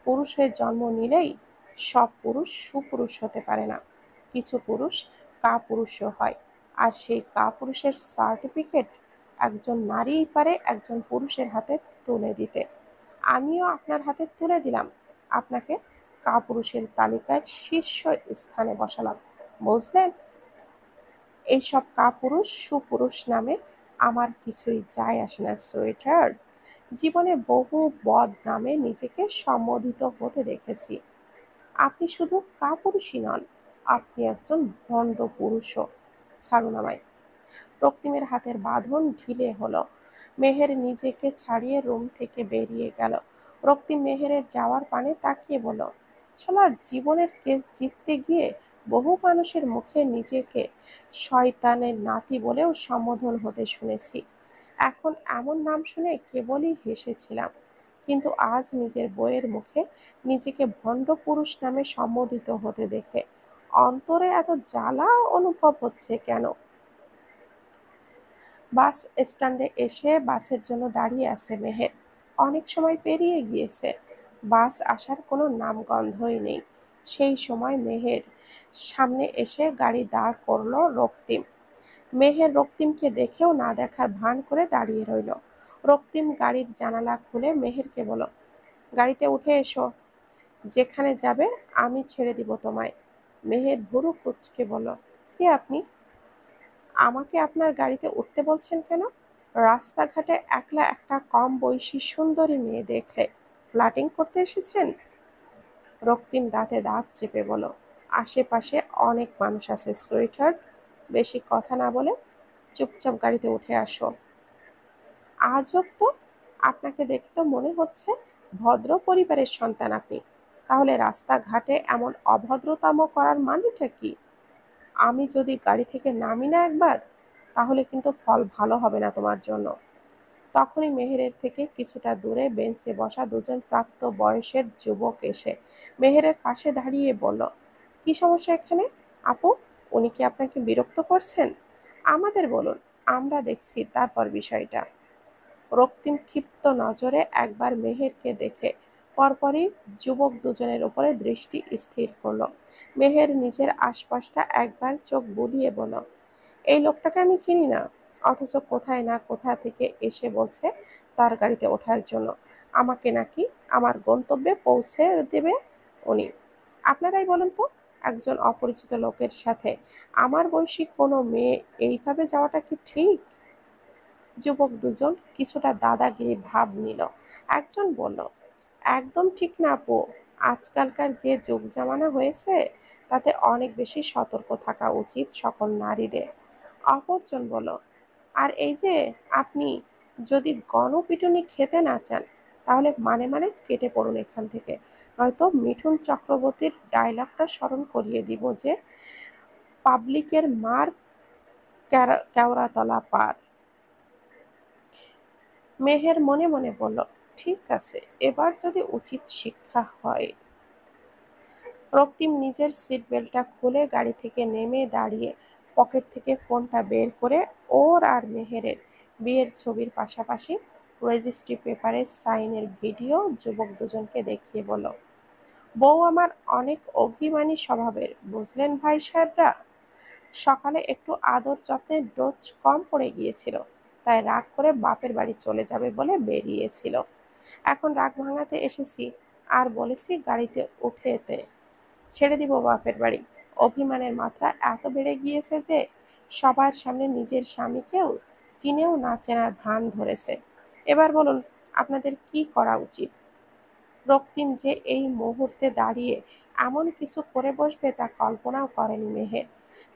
পুরুষ হয়ে জন্ম নিলেই সব পুরুষ সুপুরুষ হতে পারে না, কিছু পুরুষ কাপুরুষও হয়। আর সেই কাপুরুষের সার্টিফিকেট একজন নারীই পারে একজন পুরুষের হাতে তুলে দিতে। আমিও আপনার হাতে তুলে দিলাম, আপনাকে কাপুরুষের তালিকায় শীর্ষ স্থানে বসালাম, বুঝলেন? এইসব কাপুরুষ সুপুরুষ নামে আমার কিছুই যায় আসে না সুইটহার্ট। জীবনে বহু বদ নামে নিজেকে সম্বোধিত হতে দেখেছি। আপনি শুধু কাপুরুষই নন, আপনি একজন ভণ্ড পুরুষও। ছাড়ুন আমায়। রক্তিমের হাতের বাঁধন ঢিলে হলো। মেহের নিজেকে ছাড়িয়ে রুম থেকে বেরিয়ে গেল। রক্তিম মেহেরের যাওয়ার পানে তাকিয়ে বলল, শালার জীবনের কেস জিততে গিয়ে বহু মানুষের মুখে নিজেকে শয়তানের নাতি বলেও সম্বোধন হতে শুনেছি। এখন এমন নাম শুনে কেবলই হেসেছিলাম, কিন্তু আজ নিজের বউয়ের মুখে নিজেকে ভণ্ড পুরুষ নামে সম্বোধিত হতে দেখে অন্তরে এত জ্বালা অনুভব হচ্ছে কেন? বাস স্ট্যান্ডে এসে বাসের জন্য দাঁড়িয়ে আছে মেহের। অনেক সময় পেরিয়ে গিয়েছে, বাস আসার কোনো নামগন্ধই নেই। সেই সময় মেহের সামনে এসে গাড়ি দাঁড় করলো রক্তিম। মেহের রক্তিমকে দেখেও না দেখার ভান করে দাঁড়িয়ে রইল। রক্তিম গাড়ির জানালা খুলে মেহেরকে বলল, গাড়িতে উঠে এসো, যেখানে যাবে আমি ছেড়ে দিব তোমায়। মেহের ভুরু কুঁচকে বলল, কে আপনি? আমাকে আপনার গাড়িতে উঠতে বলছেন কেন? রাস্তাঘাটে একলা একটা কম বয়সী সুন্দরী মেয়ে দেখলে ফ্লার্টিং করতে এসেছেন? রক্তিম দাঁতে দাঁত চেপে বলল, আশেপাশে অনেক মানুষ আছে সুইটহার্ট, বেশি কথা না বলে চুপচাপ গাড়িতে উঠে আসো। আজব তো, আপনাকে দেখে তো মনে হচ্ছে ভদ্র পরিবারের সন্তান আপনি। তাহলে রাস্তাঘাটে এমন অভদ্রতাম করার মানেটা কি? আমি যদি গাড়ি থেকে নামি না একবার, তাহলে কিন্তু ফল ভালো হবে না তোমার জন্য। তখনই মেহেরের থেকে কিছুটা দূরে বেঞ্চে বসা দুজন প্রাপ্ত বয়সের যুবক এসে মেহেরের পাশে দাঁড়িয়ে বলল, কি সমস্যা এখানে? আপু, উনি কি আপনাকে বিরক্ত করছেন? আমাদের বলুন, আমরা দেখছি তারপর বিষয়টা। রক্তিম ক্ষিপ্ত নজরে একবার মেহেরকে দেখে পরপরই যুবক দুজনের উপরে দৃষ্টি স্থির করল। মেহের নিজের আশপাশটা একবার চোখ বুলিয়ে বলল, এই লোকটাকে আমি চিনি না, অথচ কোথায় না কোথা থেকে এসে বলছে তার গাড়িতে ওঠার জন্য। আমাকে নাকি আমার গন্তব্যে পৌঁছে দেবে উনি। আপনারাই বলুন তো, একজন অপরিচিত লোকের সাথে আমার বয়সী কোনো মেয়ে এইভাবে যাওয়াটা কি ঠিক? যুবক দুজন কিছুটা দাদাগিরি ভাব নিল। একজন বলল, একদম ঠিক না আপু, আজকালকার যে যুগ জামানা হয়েছে তাতে অনেক বেশি সতর্ক থাকা উচিত সকল নারীদের। অপরজন বলল, আর এই যে আপনি যদি গণপিটুনি খেতে না চান, তাহলে মানে মানে কেটে পড়ুন এখান থেকে, নয়তো মিঠুন চক্রবর্তীর ডায়লগটা স্মরণ করিয়ে দিব যে, পাবলিকের মার কেওড়াতলা পার। মেহের মনে মনে বলল, ঠিক আছে, এবার যদি উচিত শিক্ষা হয়। রক্তিম নিজের সিট বেল্টটা খুলে গাড়ি থেকে নেমে দাঁড়িয়ে পকেট থেকে ফোনটা বের করে ওর আর মেহেরের বিয়ের ছবির পাশাপাশি রেজিস্ট্রি পেপারের সাইনের ভিডিও যুবক দুজনকে দেখিয়ে বলল, বউ আমার অনেক অভিমানী স্বভাবের, বুঝলেন ভাই সাহেবরা। সকালে একটু আদর যত্নের ডোজ কম পড়ে গিয়েছিল, তাই রাগ করে বাপের বাড়ি চলে যাবে বলে বেরিয়েছিল। এখন রাগ ভাঙাতে এসেছি আর বলেছি গাড়িতে উঠেতে ছেড়ে দিব বাপের বাড়ি। অভিমানের মাত্রা এত বেড়ে গিয়েছে যে সবার সামনে নিজের স্বামীকেও চিনেও না চেনার ভান ধরেছে। এবার বলুন, আপনাদের কি করা উচিত? রক্তিম যে এই মুহূর্তে দাঁড়িয়ে এমন কিছু করে বসবে তা কল্পনাও করেনি মেহের।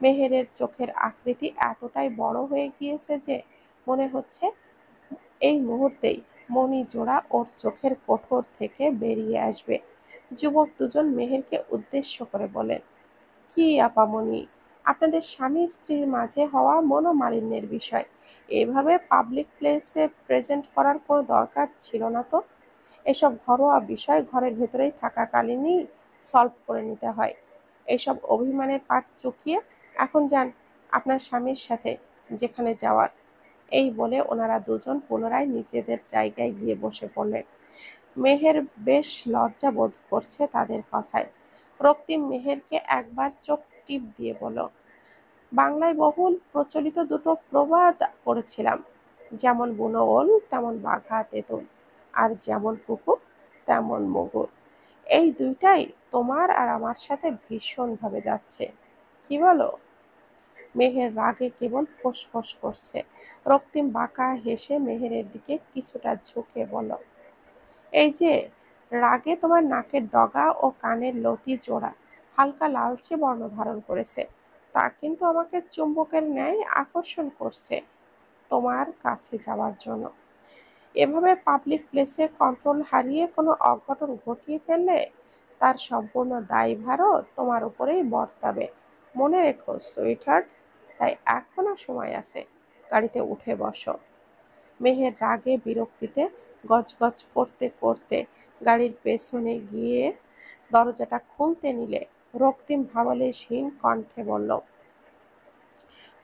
মেহেরের চোখের আকৃতি এতটাই বড় হয়ে গিয়েছে যে মনে হচ্ছে এই মুহূর্তেই মণি জোড়া ওর চোখের কোঠর থেকে বেরিয়ে আসবে। যুবক দুজন মেহেরকে উদ্দেশ্য করে বলেন, কি আপামনি, আপনাদের স্বামী স্ত্রীর মাঝে হওয়া মনোমালিন্যের বিষয় এভাবে পাবলিক প্লেসে প্রেজেন্ট করার কোনো দরকার ছিল না তো। এসব ঘরোয়া বিষয় ঘরের ভেতরেই থাকাকালীনই সলভ করে নিতে হয়। এইসব অভিমানের পাঠ চুকিয়ে এখন যান আপনার স্বামীর সাথে যেখানে যাওয়ার। এই বলে ওনারা দুজন পুনরায় নিজেদের জায়গায় গিয়ে বসে পড়লেন। মেহের বেশ লজ্জা বোধ করছে তাদের কথায়। রক্তিম মেহেরকে একবার চোখ টিপ দিয়ে বলল, বাংলায় বহুল প্রচলিত দুটো প্রবাদ পড়েছিলাম, যেমন বুনো ওল তেমন বাঘা তেঁতুল, আর যেমন কুকুর তেমন মুগুর। এই দুইটাই তোমার আর আমার সাথে ভীষণভাবে যাচ্ছে, কি বলো? মেহের রাগে কেবল ফোঁস করছে। রক্তিম বাঁকা হেসে মেহেরের দিকে কিছুটা ঝুঁকে বলল, এই যে রাগে তোমার নাকের ডগা ও কানের লতি জোড়া হালকা লালচে বর্ণ ধারণ করেছে, তা কিন্তু আমাকে চুম্বকের ন্যায় আকর্ষণ করছে তোমার কাছে যাওয়ার জন্য। এভাবে পাবলিক প্লেসে কন্ট্রোল হারিয়ে কোনো অঘটন ঘটিয়ে ফেললে তার সম্পূর্ণ দায়ভারও তোমার উপরেই বর্তাবে। মনে রেখো সুইটহার্ট। তাই এখনো সময় আছে, গাড়িতে উঠে বসো। মেহের রাগে বিরক্তিতে গজগজ করতে করতে গাড়ির পেছনে গিয়ে দরজাটা খুলতে নিলে রক্তিম ভাবলেশহীন কণ্ঠে বলল,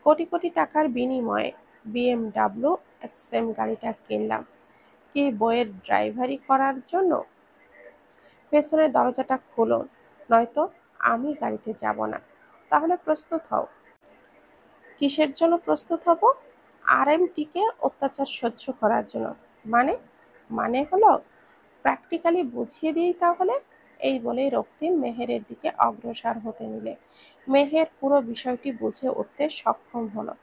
কোটি কোটি টাকার বিনিময়ে বিএমডাব্লিউ এক্সএম গাড়িটা কিনলাম কি বইয়ের ড্রাইভারি করার জন্য? পেছনের দরজাটা খুলুন, নয়তো আমি গাড়িতে যাব না। তাহলে প্রস্তুত হও। কিসের জন্য প্রস্তুত হব? আরএমটিকে অত্যাচার সহ্য করার জন্য। মানে? মানে হলো প্র্যাকটিক্যালি বুঝিয়ে দিই তাহলে। এই বলেই রক্তিম মেহেরের দিকে অগ্রসর হতে নিলে মেহের পুরো বিষয়টি বুঝে উঠতে সক্ষম হলো।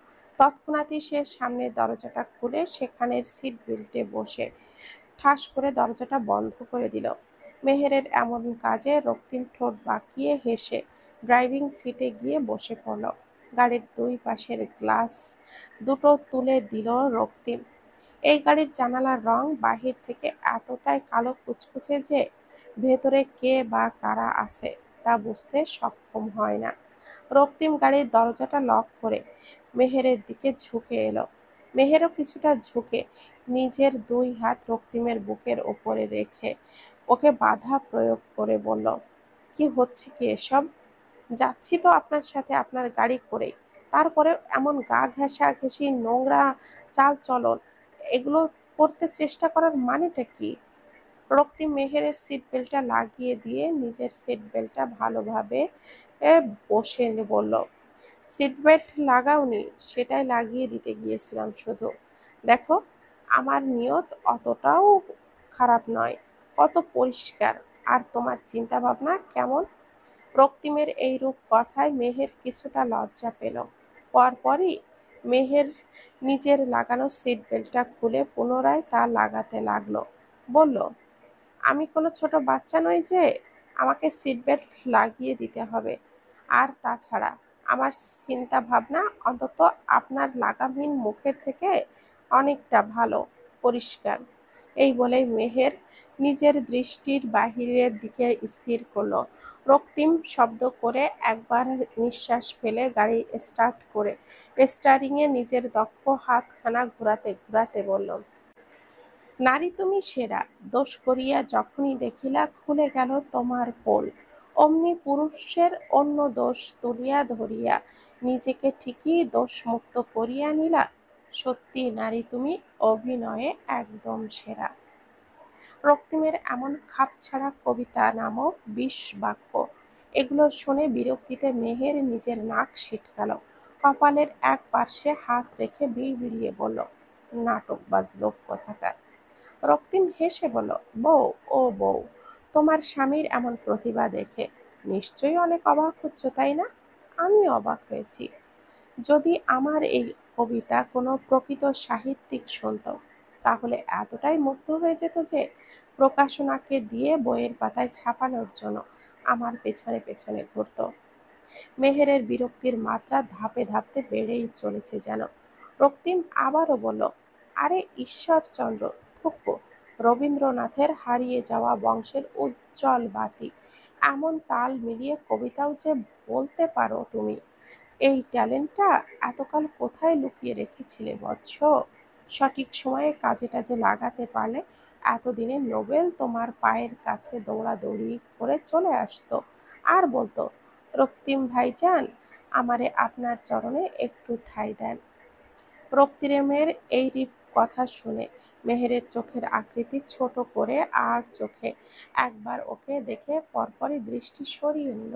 তৎক্ষণাৎই সে সামনের দরজাটা খুলে সেখানের সিট বেল্টে বসে ঠাস করে দরজাটা বন্ধ করে দিল। মেহেরের এমন কাজে রক্তিম ঠোঁট বাঁকিয়ে হেসে ড্রাইভিং সিটে গিয়ে বসে পড়ল। গাড়ির দুই পাশের গ্লাস দুটো তুলে দিল রক্তিম। এই গাড়ির জানালার রং বাহির থেকে এতটাই কালো কুচকুচে যে ভেতরে কে বা কারা আছে তা বুঝতে সক্ষম হয় না। রক্তিম গাড়ির দরজাটা লক করে মেহেরের দিকে ঝুঁকে এলো। মেহেরও কিছুটা ঝুঁকে নিজের দুই হাত রক্তিমের বুকের ওপরে রেখে ওকে বাধা প্রয়োগ করে বলল, কি হচ্ছে কি এসব? যাচ্ছি তো আপনার সাথে আপনার গাড়ি করেই, তারপরেও এমন গা ঘেঁষাঘেঁষি নোংরা চাল চলন এগুলো করতে চেষ্টা করার মানেটা কি? রক্তিম মেহেরের সিট বেল্টটা লাগিয়ে দিয়ে নিজের সিট বেল্টটা ভালোভাবে বসে বলল, সিট বেল্ট লাগাওনি, সেটাই লাগিয়ে দিতে গিয়েছিলাম শুধু। দেখো, আমার নিয়ত অতটাও খারাপ নয়, কত পরিষ্কার। আর তোমার চিন্তা ভাবনা কেমন? রক্তিমের এইরূপ কথায় মেহের কিছুটা লজ্জা পেল। পরপরই মেহের নিজের লাগানো সিট বেল্টটা খুলে পুনরায় তা লাগাতে লাগলো। বলল, আমি কোনো ছোট বাচ্চা নই যে আমাকে সিট বেল্ট লাগিয়ে দিতে হবে। আর তাছাড়া আমার চিন্তা ভাবনা অন্তত আপনার লাগামহীন মুখের থেকে অনেকটা ভালো, পরিষ্কার। এই বলেই মেহের নিজের দৃষ্টির বাহিরের দিকে স্থির করল। রক্তিম শব্দ করে একবার নিঃশ্বাস ফেলে গাড়ি স্টার্ট করে স্টারিংয়ে নিজের দক্ষ হাতখানা ঘুরাতে ঘুরাতে বলল, নারী তুমি সেরা, দোষ করিয়া যখনই দেখিলা খুলে গেল তোমার পোল, অমনি পুরুষের অন্য দোষ তুলিয়া ধরিয়া নিজেকে ঠিকই দোষমুক্ত করিয়া নিলা। সত্যি নারী তুমি, অভিনয়ে একদম সেরা। রক্তিমের এমন খাপছাড়া কবিতা নামক ২০ বাক্য, এগুলো শুনে বিরক্তিতে মেহের নিজের নাক সিটকাল। কপালের এক পার্শ্বে হাত রেখে বিড়বিড়িয়ে বলল, নাটকবাজ লোক কোথাকার। রক্তিম হেসে বলল, বউ, ও বউ, তোমার স্বামীর এমন প্রতিভা দেখে নিশ্চয়ই অনেক অবাক হচ্ছ, তাই না? আমি অবাক হয়েছি। যদি আমার এই কবিতা কোনো প্রকৃত সাহিত্যিক শুনত, তাহলে এতটাই মুগ্ধ হয়ে যেত যে প্রকাশনাকে দিয়ে বইয়ের পাতায় ছাপানোর জন্য আমার পেছনে পেছনে ঘুরত। মেহেরের বিরক্তির মাত্রা ধাপে ধাপে বেড়েই চলেছে যেন। রক্তিম আবারও বলল, আরে ঈশ্বরচন্দ্র, থুকু, রবীন্দ্রনাথের হারিয়ে যাওয়া বংশের উজ্জ্বল বাতি, এমন তাল মিলিয়ে কবিতাও যে বলতে পারো তুমি, এই ট্যালেন্টটা এতকাল কোথায় লুকিয়ে রেখেছিলে বৎস? সঠিক সময়ে কাজে টাজে লাগাতে পারলে এতদিনে নোবেল তোমার পায়ের কাছে দৌড়াদৌড়ি করে চলে আসতো আর বলতো, রক্তিম ভাইজান, আমারে আপনার চরণে একটু ঠাঁই দেন। রক্তিমের এই কথা শুনে মেহেরের চোখের আকৃতি ছোট করে আর চোখে একবার ওকে দেখে পরপরই দৃষ্টি সরিয়ে নিল।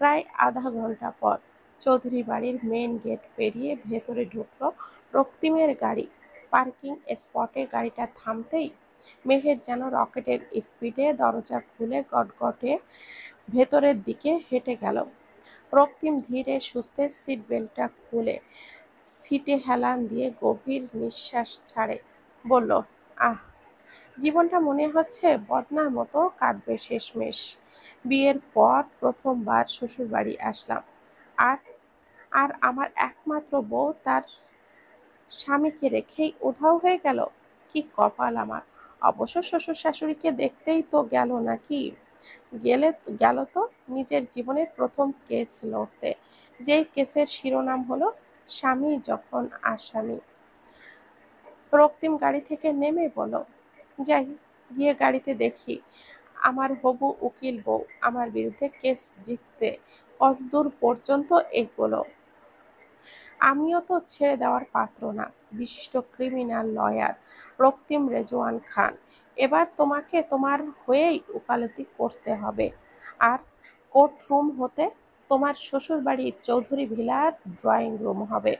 প্রায় আধা ঘন্টা পর চৌধুরী বাড়ির মেন গেট পেরিয়ে ভেতরে ঢুকলো রক্তিমের গাড়ি। পার্কিং স্পটে গাড়িটা থামতেই মেহের যেন রকেটের স্পিডে দরজা খুলে গটগটে ভেতরের দিকে হেঁটে গেল। রক্তিম ধীরে সুস্থে সিট বেল্টটা খুলে সিটে হেলান দিয়ে গভীর নিঃশ্বাস ছাড়ে বলল, আহ, জীবনটা মনে হচ্ছে বদনার মতো কাটবে শেষমেশ। বিয়ের পর প্রথমবার শ্বশুরবাড়ি আসলাম, আর আর আমার একমাত্র বউ তার স্বামীকে রেখেই উধাও হয়ে গেল। কি কপাল আমার! অবশ্য শ্বশুর শাশুড়িকে দেখতেই তো গেল নাকি? গেল তো নিজের জীবনের প্রথম কেস লড়তে, যেই কেসের শিরোনাম হলো স্বামী যখন আসামি। রক্তিম গাড়ি থেকে নেমে বলল, যাই, গিয়ে গাড়িতে দেখি আমার হবু উকিল বউ আমার বিরুদ্ধে কেস জিততে কতদূর পর্যন্ত এগোলো। আমিও তো ছেড়ে দেওয়ার পাত্র না, বিশিষ্ট ক্রিমিনাল লয়ার রক্তিম রেজওয়ান খান। এবার তোমাকে তোমার হয়েই ওকালতি করতে হবে। আর কোর্ট রুম হতে তোমার শ্বশুরবাড়ির চৌধুরী ভিলার ড্রয়িং রুম হবে।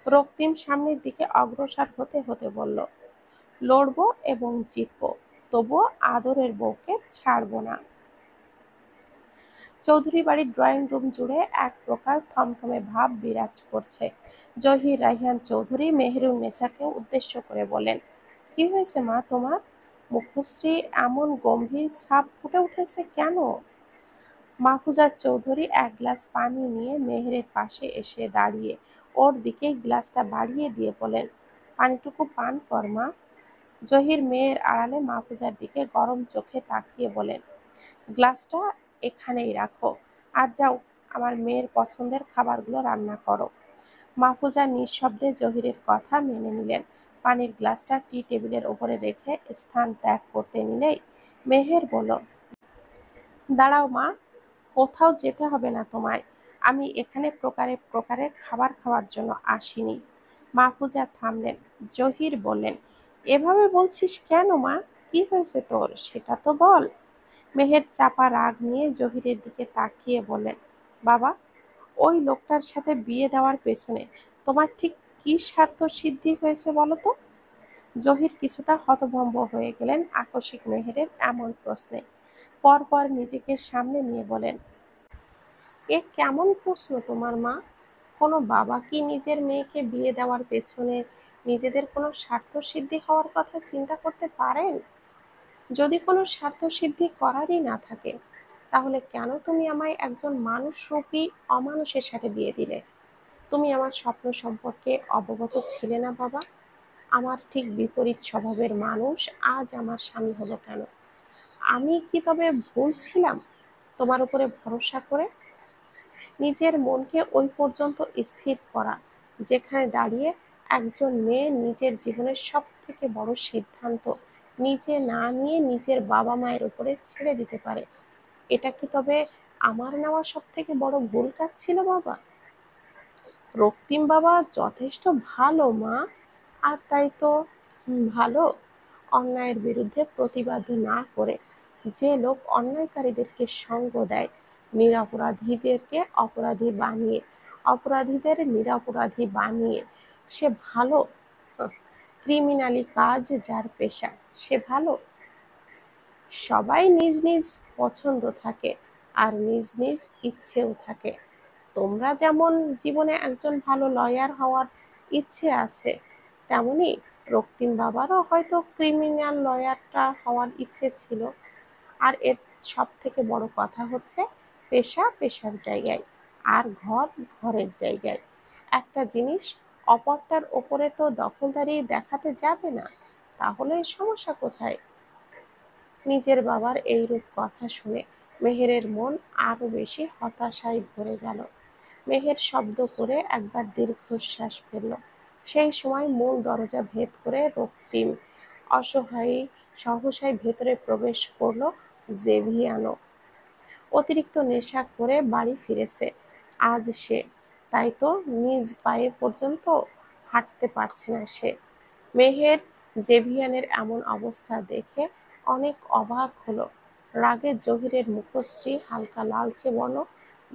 রক্তিম সামনের দিকে অগ্রসর হতে হতে বলল, লড়ব এবং জিতব, তবুও আদরের বউকে ছাড়ব না। চৌধুরী বাড়ির ড্রয়িং রুম জুড়ে এক প্রকার থমথমে ভাব বিরাজ করছে। জহির রায়হান চৌধুরী মেহেরুন্নেছাকে উদ্দেশ্য করে বলেন, কি হয়েছে মা তোমার? মুখশ্রী এমন গম্ভীর ছাপ ফুটে উঠেছে কেন? মাহফুজা চৌধুরী এক গ্লাস পানি নিয়ে মেহেরের পাশে এসে দাঁড়িয়ে ওর দিকে গ্লাসটা বাড়িয়ে দিয়ে বলেন, পানিটুকু পান কর মা। জহির মেয়ের আড়ালে মাহফুজার দিকে গরম চোখে তাকিয়ে বলেন, গ্লাসটা এখানেই রাখো, আর যাও আমার মেয়ের পছন্দের খাবারগুলো রান্না করো। মাহফুজা নিঃশব্দে জহিরের কথা মেনে নিলেন। পানির গ্লাসটা টি টেবিলের ওপরে রেখে স্থান ত্যাগ করতে নিলেই মেহের বলল, দাঁড়াও মা, কোথাও যেতে হবে না তোমায়। আমি এখানে প্রকারে প্রকারে খাবার খাওয়ার জন্য আসিনি। মাহফুজা থামলেন। জহির বললেন, এভাবে বলছিস কেন মা? কি হয়েছে তোর সেটা তো বল। মেহের চাপা রাগ নিয়ে জহিরের দিকে তাকিয়ে বললেন, বাবা, ওই লোকটার সাথে বিয়ে দেওয়ার পেছনে তোমার ঠিক কী স্বার্থ সিদ্ধি হয়েছে বলো তো? জহির কিছুটা হতভম্ব হয়ে গেলেন আকস্মিক মেহেরের এমন প্রশ্নে। পরপর নিজেকে সামনে নিয়ে বলেন, এ কেমন প্রশ্ন তোমার মা? কোনো বাবা কি নিজের মেয়েকে বিয়ে দেওয়ার পেছনে নিজেদের কোনো স্বার্থসিদ্ধি হওয়ার কথা চিন্তা করতে পারেন? যদি কোনো স্বার্থসিদ্ধি করারই না থাকে, তাহলে কেন তুমি আমায় একজন মানুষরূপী অমানুষের সাথে বিয়ে দিলে? তুমি আমার স্বপ্ন সম্পর্কে অবগত ছিলে না বাবা? আমার ঠিক বিপরীত স্বভাবের মানুষ আজ আমার স্বামী হলো কেন? আমি কি তবে ভুল ছিলাম তোমার উপরে ভরসা করে? নিজের মনকে ওই পর্যন্ত স্থির করা, যেখানে দাঁড়িয়ে একজন মেয়ে নিজের জীবনের সব থেকে বড় সিদ্ধান্ত নিজে না নিয়ে নিজের বাবা মায়ের উপরে ছেড়ে দিতে পারে, এটা কি তবে আমার নেওয়া সব থেকে বড় ভুল কাজ ছিল বাবা? রক্তিম বাবা যথেষ্ট ভালো মা। আর তাই তো ভালো। অন্যায়ের বিরুদ্ধে প্রতিবাদ না করে যে লোক অন্যায়কারীদেরকে সঙ্গ দেয়, নিরপরাধীদেরকে অপরাধী বানিয়ে, অপরাধীদের নিরপরাধী বানিয়ে, সে ভালো? ক্রিমিনালি কাজ যার পেশা, সে ভালো? সবাই নিজ নিজ পছন্দ থাকে, আর নিজ নিজ ইচ্ছেও থাকে। তোমরা যেমন জীবনে একজন ভালো লয়ার হওয়ার ইচ্ছে আছে, তেমনি রক্তিম বাবারও হয়তো ক্রিমিনাল লয়ারটা হওয়ার ইচ্ছে ছিল। আর এর সব থেকে বড় কথা হচ্ছে, পেশা পেশার জায়গায়, আর ঘর ঘরের জায়গায়। একটা জিনিস অপরটার ওপরে তো দখলদারি দেখাতে যাবে না, তাহলে সমস্যা কোথায়? নিজের বাবার এইরূপ কথা শুনে মেহেরের মন আরো বেশি হতাশায় ভরে গেল। মেহের শব্দ করে একবার দীর্ঘশ্বাস ফেলল। সেই সময় মূল দরজা ভেদ করে রক্তিম অসহায় সহসায় ভেতরে প্রবেশ করলো। জেভিয়ানো অতিরিক্ত নেশা করে বাড়ি ফিরেছে আজ সে, তাই তো নিজ পায়ে পর্যন্ত হাঁটতে পারছে না সে। মেহের জেভিয়ানের এমন অবস্থা দেখে অনেক অবাক হলো। রাগে জহিরের মুখশ্রী হালকা লালচে বর্ণ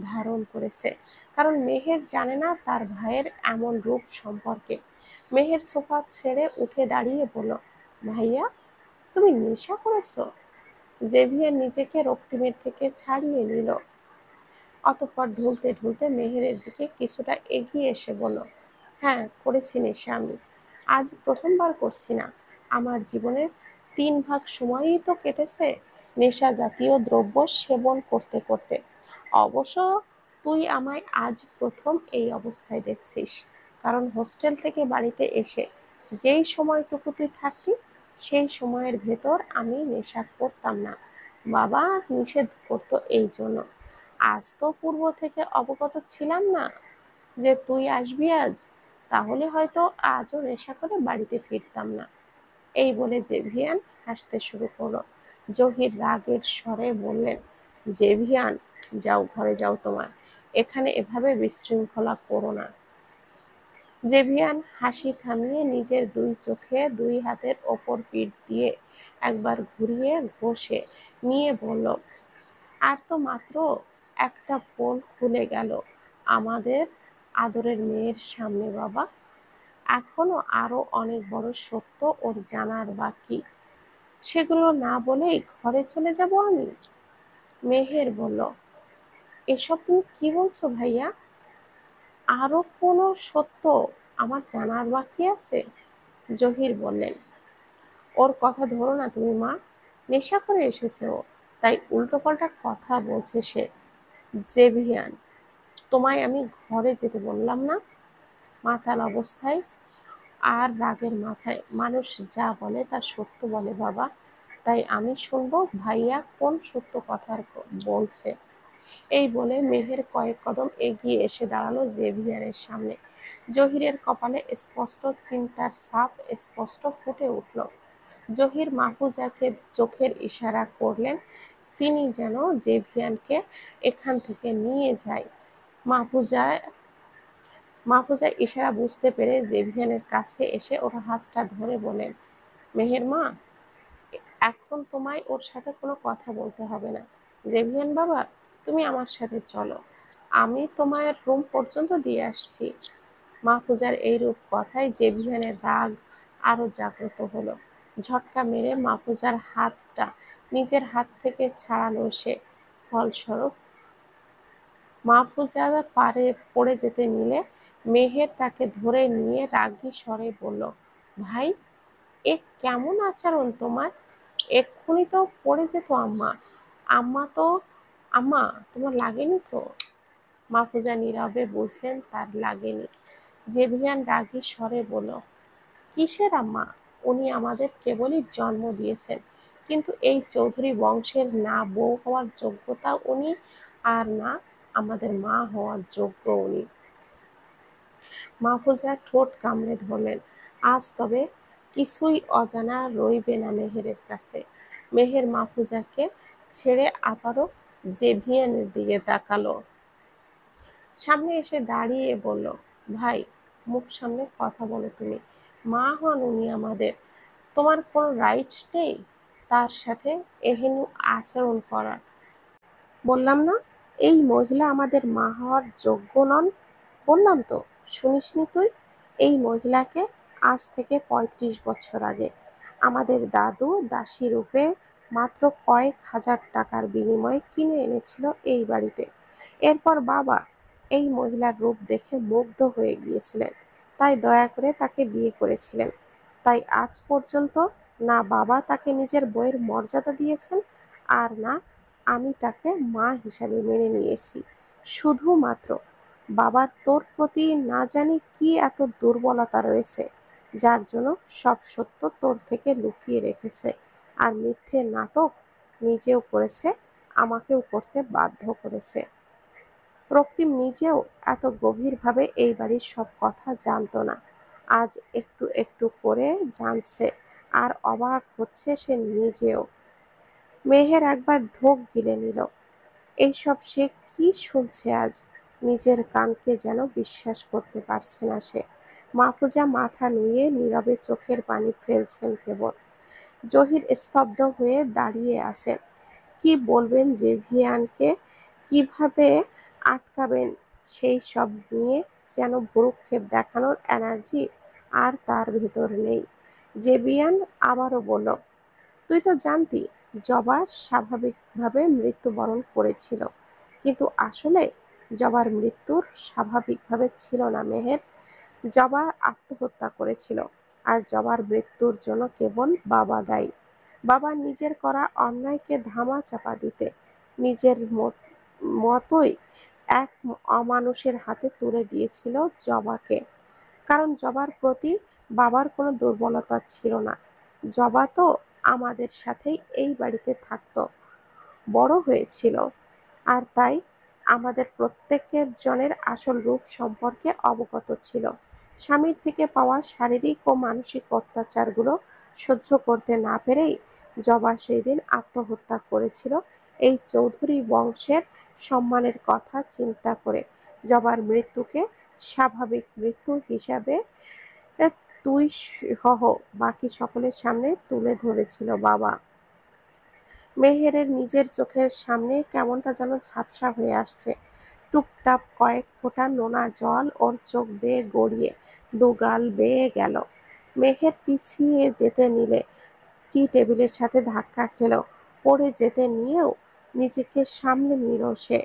ধারণ করেছে, কারণ মেহের জানে না তার ভাইয়ের এমন রূপ সম্পর্কে। মেহের সোফা ছেড়ে উঠে দাঁড়িয়ে বলল, ভাইয়া, তুমি নেশা করেছো? জেভিয়ার নিজেকে রক্তিমের থেকে ছাড়িয়ে নিল। অতঃপর ঢুলতে ঢুলতে মেহেরের দিকে কিছুটা এগিয়ে এসে বলল, হ্যাঁ করেছি নেশা আমি। আজ প্রথমবার করছি না। আমার জীবনের 3 ভাগ সময়ই তো কেটেছে নেশা জাতীয় দ্রব্য সেবন করতে করতে। অবশ্য তুই আমায় আজ প্রথম এই অবস্থায় দেখছিস, কারণ হোস্টেল থেকে বাড়িতে এসে যেই সময়টুকু তুই থাকতি, সেই সময়ের ভেতর আমি নেশা করতাম না। বাবা নিষেধ করতো এই জন্য। আজ তো পূর্ব থেকে অবগত ছিলাম না যে তুই আসবি আজ, তাহলে হয়তো আজও নেশা করে বাড়িতে ফিরতাম না। এই বলে জেভিয়ান হাসতে শুরু করলো। জহির রাগের স্বরে বললেন, জেভিয়ান, যাও ঘরে যাও তোমার, এখানে এভাবে বিশৃঙ্খলা করো না। জেভিয়ান হাসি থামিয়ে নিজের 2 চোখে 2 হাতের ওপর পিঠ দিয়ে একবার ঘুরিয়ে ঘষে নিয়ে বলল, আর তো মাত্র একটা পোল খুলে গেল আমাদের আদরের মেয়ের সামনে বাবা। এখনো আরো অনেক বড় সত্য ওর জানার বাকি, সেগুলো না বলেই ঘরে চলে যাব আমি? মেহের বলল, এসব তুমি কি বলছো ভাইয়া? আরো কোনো সত্য আমার জানার বাকি আছে? জহির বললেন। ওর কথা ধরো না তুমি মা, নেশা করে এসেছে ও, তাই উল্টোপাল্টা কথা বলছে সে। জেভিয়ান, তোমায় আমি ঘরে যেতে বললাম না? মাতাল অবস্থায় আর রাগের মাথায় মানুষ যা বলে তা সত্য বলে বাবা, তাই আমি শুনবো ভাইয়া কোন সত্য কথা বলছে। এই বলে মেহের কয়েক কদম এগিয়ে এসে দাঁড়ালো জেভিয়ারের সামনে। জহিরের কপালে স্পষ্ট চিন্তার ছাপ স্পষ্ট ফুটে উঠল। জহির মাহফুজাকে চোখের ইশারা করলেন, তিনি যেন জেভিয়ানকে এখান থেকে নিয়ে যায়। মাহফুজা মাহফুজা ইশারা বুঝতে পেরে জেভিয়ানের কাছে এসে ওর হাতটা ধরে বলেন, মেহের মা, এখন তোমায় ওর সাথে কোনো কথা বলতে হবে না। জেভিয়ান বাবা, তুমি আমার সাথে চলো, আমি তোমার রুম পর্যন্ত দিয়ে আসছি। মাহফুজার এইরূপ কথায় জেভিয়ানের রাগ আরো জাগ্রত হলো। ঝটকা মেরে মাহফুজার হাতটা নিজের হাত থেকে ছাড়ালো সে। ফলস্বরূপ মাহফুজা পারে পড়ে যেতে নিলে মেহের তাকে ধরে নিয়ে রাগী স্বরে বলল, ভাই, এ কেমন আচরণ তোমার? এক্ষুনি তো পড়ে যেত আম্মা। আম্মা তো আম্মা, তোমার লাগেনি তো? মাহফুজা নীরবে বুঝলেন তার লাগেনি। জেভিয়ান রাগী স্বরে বলল, কিসের আম্মা? উনি আমাদের কেবলই জন্ম দিয়েছেন, কিন্তু এই চৌধুরী বংশের না বউ হওয়ার যোগ্যতা উনি, আর না আমাদের মা হওয়ার যোগ্য উনি। মাহফুজা ঠোঁট কামড়ে ধরলেন, আজ তবে কিছুই অজানা রইবে না মেহেরের কাছে। মেহের মাহফুজাকে ছেড়ে আবারও জেভিয়ানের দিকে তাকালো। সামনে এসে দাঁড়িয়ে বলল, ভাই, মুখ সামনে কথা বলো তুমি। মা হন উনি আমাদের, তোমার কোনো রাইট নেই তার সাথে এহেন আচরণ করার। বললাম না, এই মহিলা আমাদের মা হওয়ার যোগ্য নন? বললাম তো, শুনিসনি তুই? এই মহিলাকে আজ থেকে ৩৫ বছর আগে আমাদের দাদু দাসী রূপে মাত্র কয়েক হাজার টাকার বিনিময়ে কিনে এনেছিল এই বাড়িতে। এরপর বাবা এই মহিলার রূপ দেখে মুগ্ধ হয়ে গিয়েছিলেন, তাই দয়া করে তাকে বিয়ে করেছিলেন। তাই আজ পর্যন্ত না বাবা তাকে নিজের বউয়ের মর্যাদা দিয়েছেন, আর না আমি তাকে মা হিসাবে মেনে নিয়েছি। শুধুমাত্র বাবার তোর প্রতি না জানি কি এত দুর্বলতা রয়েছে, যার জন্য সব সত্য তোর থেকে লুকিয়ে রেখেছে, আর মিথ্যে নাটক নিজেও করেছে, আমাকেও করতে বাধ্য করেছে। রক্তিম নিজেও এত গভীরভাবে এই বাড়ির সব কথা জানতো না, আজ একটু একটু করে জানছে, আর অবাক হচ্ছে সে নিজেও। মেহের একবার ঢোক গিলে নিল। এইসব সে কি শুনছে আজ? নিজের কানকে যেন বিশ্বাস করতে পারছে না সে। মাহফুজা মাথা নুয়ে নীরবে চোখের পানি ফেলছেন কেবল। জহির স্তব্ধ হয়ে দাঁড়িয়ে আছেন। কি বলবেন জেভিয়ানকে, কিভাবে আটকাবেন, সেই সব নিয়ে যেন ভ্রুক্ষেপ দেখানোর এনার্জি আর তার ভেতর নেই। জেভিয়ান আবারও বলল, তুই তো জানতি জবা স্বাভাবিকভাবে মৃত্যুবরণ করেছিল, কিন্তু আসলে জবার মৃত্যুর স্বাভাবিকভাবে ছিল না মেহের। জবা আত্মহত্যা করেছিল, আর জবার মৃত্যুর জন্য কেবল বাবা দায়ী। বাবা নিজের করা অন্যায়কে ধামা চাপা দিতে নিজের মতোই এক অমানুষের হাতে তুলে দিয়েছিল জবাকে। কারণ জবার প্রতি বাবার কোনো দুর্বলতা ছিল না। জবা তো আমাদের সাথেই এই বাড়িতে থাকতো, বড় হয়েছিল, আর তাই আমাদের প্রত্যেকের জনের আসল রূপ সম্পর্কে অবগত ছিল। স্বামীর থেকে পাওয়া শারীরিক ও মানসিক অত্যাচারগুলো সহ্য করতে না পেরেই জবা সেই দিন আত্মহত্যা করেছিল, এই চৌধুরী বংশের সম্মানের কথা চিন্তা করে। জবার মৃত্যুকে স্বাভাবিক মৃত্যু হিসাবে তুই সহ বাকি সকলের সামনে তুলে ধরেছিল বাবা। মেহেরের নিজের চোখের সামনে কেমনটা যেন ঝাপসা হয়ে আসছে। টুপটাপ কয়েক ফোঁটা নোনা জল ওর চোখ বেয়ে গড়িয়ে দুগাল বেয়ে গেল। মেহের পিছিয়ে যেতে নিলে টি টেবিলের সাথে ধাক্কা খেল। পড়ে যেতে নিয়েও নিজেকে সামলে নিল সে।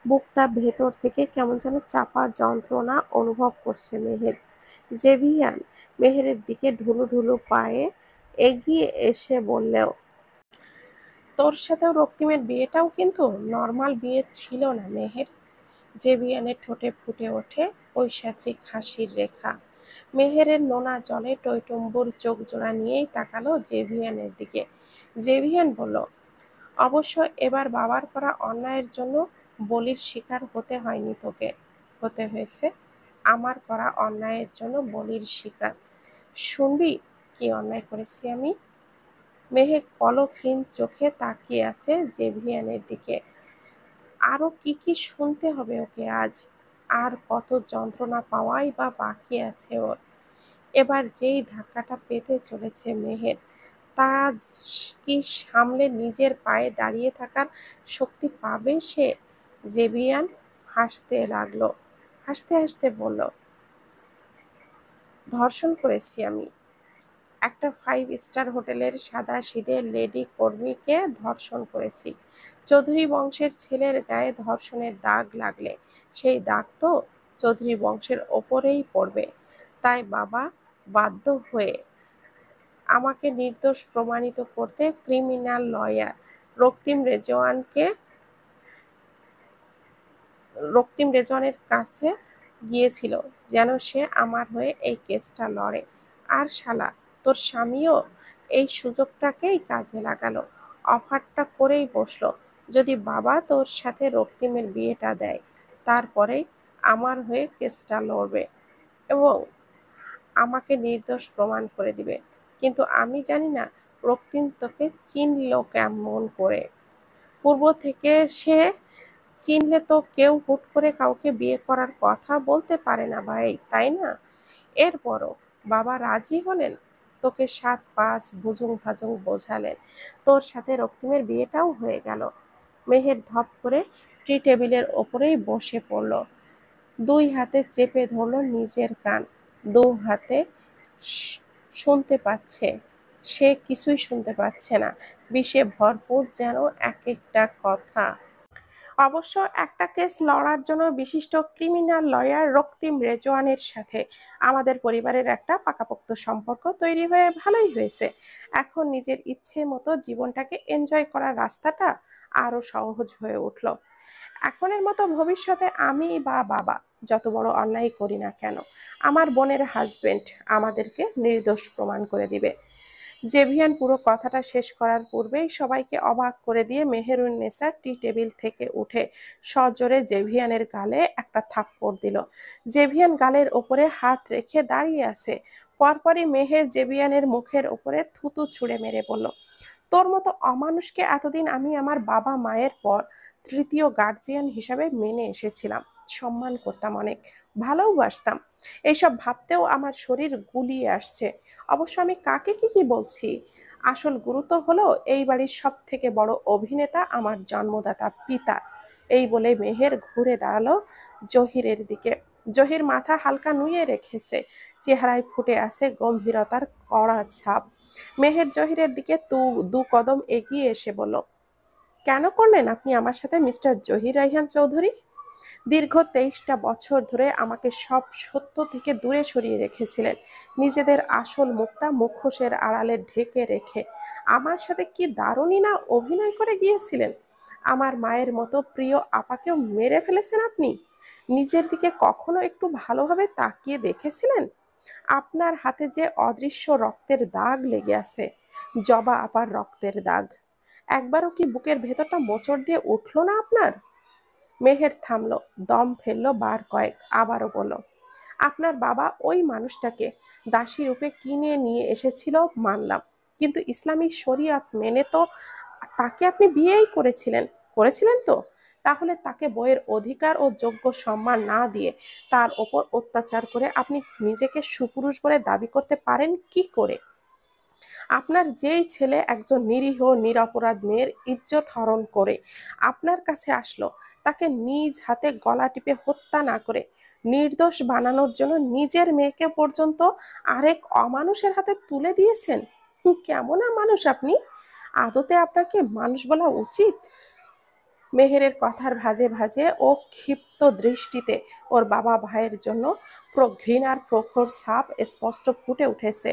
বুকটা ভেতর থেকে কেমন যেন চাপা যন্ত্রণা অনুভব করছে মেহের। জেভিয়ান মেহেরের দিকে ঢুলু ঢুলু পায়ে এগিয়ে এসে বললেও, তোর সাথেও রক্তিমের বিয়েটাও কিন্তু নর্মাল বিয়ে ছিল না মেহের। জেভিয়ানের ঠোঁটে ফুটে ওঠে পৈশাচিক হাসির রেখা। মেহেরের নোনা জলে টইটুম্বুর চোখ জোড়া নিয়েই তাকালো জেভিয়ানের দিকে। জেভিয়ান বলল, অবশ্য এবার বাবার করা অন্যায়ের জন্য বলির শিকার হতে হয়নি তোকে, হতে হয়েছে আমার করা অন্যায়ের জন্য বলির শিকার। শুনবি কি অন্যায় করেছি আমি? মেহেক পলকহীন চোখে তাকিয়ে আছে জেভিয়ানের দিকে। আরো কি কি শুনতে হবে ওকে আজ? আর কত যন্ত্রণা পাওয়াই বা বাকি আছে ওর? এবার যেই ধাক্কাটা পেতে চলেছে মেহের, তা কি সামলে নিজের পায়ে দাঁড়িয়ে থাকার শক্তি পাবে সে? জেভিয়ান হাসতে লাগলো। হাসতে হাসতে বলল, ধর্ষণ করেছি আমি। একটা 5 স্টার হোটেলের সাদাসিধে লেডি কর্মীকে ধর্ষণ করেছি। চৌধুরী বংশের ছেলের গায়ে ধর্ষণের দাগ লাগলে সেই দাগ তো চৌধুরী বংশের ওপরেই পড়বে। তাই বাবা বাধ্য হয়ে আমাকে নির্দোষ প্রমাণিত করতে ক্রিমিনাল লয়ার রক্তিম রেজওয়ানকে রক্তিম রেজওয়ানের কাছে গিয়েছিল যেন সে আমার হয়ে এই কেসটা লড়ে। আর শালা তোর স্বামীও এই সুযোগটাকেই কাজে লাগালো, অফারটা করেই বসলো, যদি বাবা তোর সাথে রক্তিমের বিয়েটা দেয় তারপরেই আমার হয়ে কেসটা লড়বে এবং আমাকে নির্দোষ প্রমাণ করে দিবে। কিন্তু আমি জানি না রক্তিম তোকে চিনল কেমন করে। পূর্ব থেকে সে চিনলে তো কেউ হুট করে কাউকে বিয়ে করার কথা বলতে পারে না ভাই, তাই না? এরপরও বাবা রাজি হলেন, তোকে 7-5 ভুজুং ভাজুং বোঝালেন, তোর সাথে রক্তিমের বিয়েটাও হয়ে গেল। মেহের ধপ করে টি টেবিলের ওপরেই বসে পড়ল, 2 হাতে চেপে ধরল নিজের কান। 2 হাতে শুনতে পাচ্ছে, সে কিছুই শুনতে পাচ্ছে না, বিষে ভরপুর যেন এক একটা কথা। অবশ্য একটা কেস লড়ার জন্য বিশিষ্ট ক্রিমিনাল লয়ার রক্তিম রেজওয়ানের সাথে আমাদের পরিবারের একটা পাকাপোক্ত সম্পর্ক তৈরি হয়ে ভালোই হয়েছে। এখন নিজের ইচ্ছে মতো জীবনটাকে এনজয় করার রাস্তাটা আরো সহজ হয়ে উঠল। এখনের মতো ভবিষ্যতে আমি বা বাবা যত বড় অন্যায় করি না কেন, আমার বোনের হাজবেন্ড আমাদেরকে নির্দোষ প্রমাণ করে দিবে। জেভিয়ান পুরো কথাটা শেষ করার পূর্বেই সবাইকে অবাক করে দিয়ে মেহেরুন্নেছা টি টেবিল থেকে উঠে সজোরে জেভিয়ানের গালে একটা থাপ্পড় দিল। জেভিয়ান গালের ওপরে হাত রেখে দাঁড়িয়ে আছে। পরপরই মেহের জেভিয়ানের মুখের ওপরে থুতু ছুঁড়ে মেরে বলল, তোর মতো অমানুষকে এতদিন আমি আমার বাবা মায়ের পর তৃতীয় গার্জিয়ান হিসাবে মেনে এসেছিলাম, সম্মান করতাম, অনেক ভালোবাসতাম। এইসব ভাবতেও আমার শরীর গুলিয়ে আসছে। অবশ্য আমি কাকে কি কি বলছি, আসল গুরুত্ব হলো এই বাড়ির সব থেকে বড় অভিনেতা আমার জন্মদাতা পিতা। এই বলে মেহের ঘুরে দাঁড়ালো জহিরের দিকে। জহির মাথা হালকা নুয়ে রেখেছে, চেহারায় ফুটে আছে গম্ভীরতার কড়া ছাপ। মেহের জহিরের দিকে দু কদম এগিয়ে এসে বলল, কেন করলেন আপনি আমার সাথে মিস্টার জহির রায়হান চৌধুরী? দীর্ঘ 23টা বছর ধরে আমাকে সব সত্য থেকে দূরে সরিয়ে রেখেছিলেন, নিজেদের আসল মুখটা মুখোশের আড়ালে ঢেকে রেখে। আমার সাথে কি দারুণই না অভিনয় করে গিয়েছিলেন। আমার মায়ের মতো প্রিয় আপাকেও মেরে ফেলেছেন আপনি। নিজের দিকে কখনো একটু ভালোভাবে তাকিয়ে দেখেছিলেন? আপনার হাতে যে অদৃশ্য রক্তের দাগ লেগে আছে, জবা আপার রক্তের দাগ, একবারও কি বুকের ভেতরটা মোচড় দিয়ে উঠলো না আপনার? মেহের থামলো, দম ফেললো বার কয়েক, আবারও বলল, আপনার বাবা ওই মানুষটাকে দাসী রূপে কিনে নিয়ে এসেছিল মানলাম, কিন্তু ইসলামী শরিয়ত মেনে তো তাকে আপনি বিয়েই করেছিলেন, করেছিলেন তো? তাহলে তাকে বইয়ের অধিকার ও যোগ্য সম্মান না দিয়ে তার ওপর অত্যাচার করে আপনি নিজেকে সুপুরুষ বলে দাবি করতে পারেন কি করে? আপনার যেই ছেলে একজন নিরীহ নিরপরাধ মেয়ের ইজ্জত হরণ করে আপনার কাছে আসলো, তাকে নিজ হাতে গলা টিপে হত্যা না করে নির্দোষ বানানোর জন্য নিজের মেয়েকে পর্যন্ত আরেক অমানুষের হাতে তুলে দিয়েছেন। কেমন মানুষ আপনি? আদতে আপনাকে মানুষ বলা উচিত? মেহেরের কথার ভাঁজে ভাঁজে ও ক্ষিপ্ত দৃষ্টিতে ওর বাবা ভাইয়ের জন্য ঘৃণার প্রখর ছাপ স্পষ্ট ফুটে উঠেছে।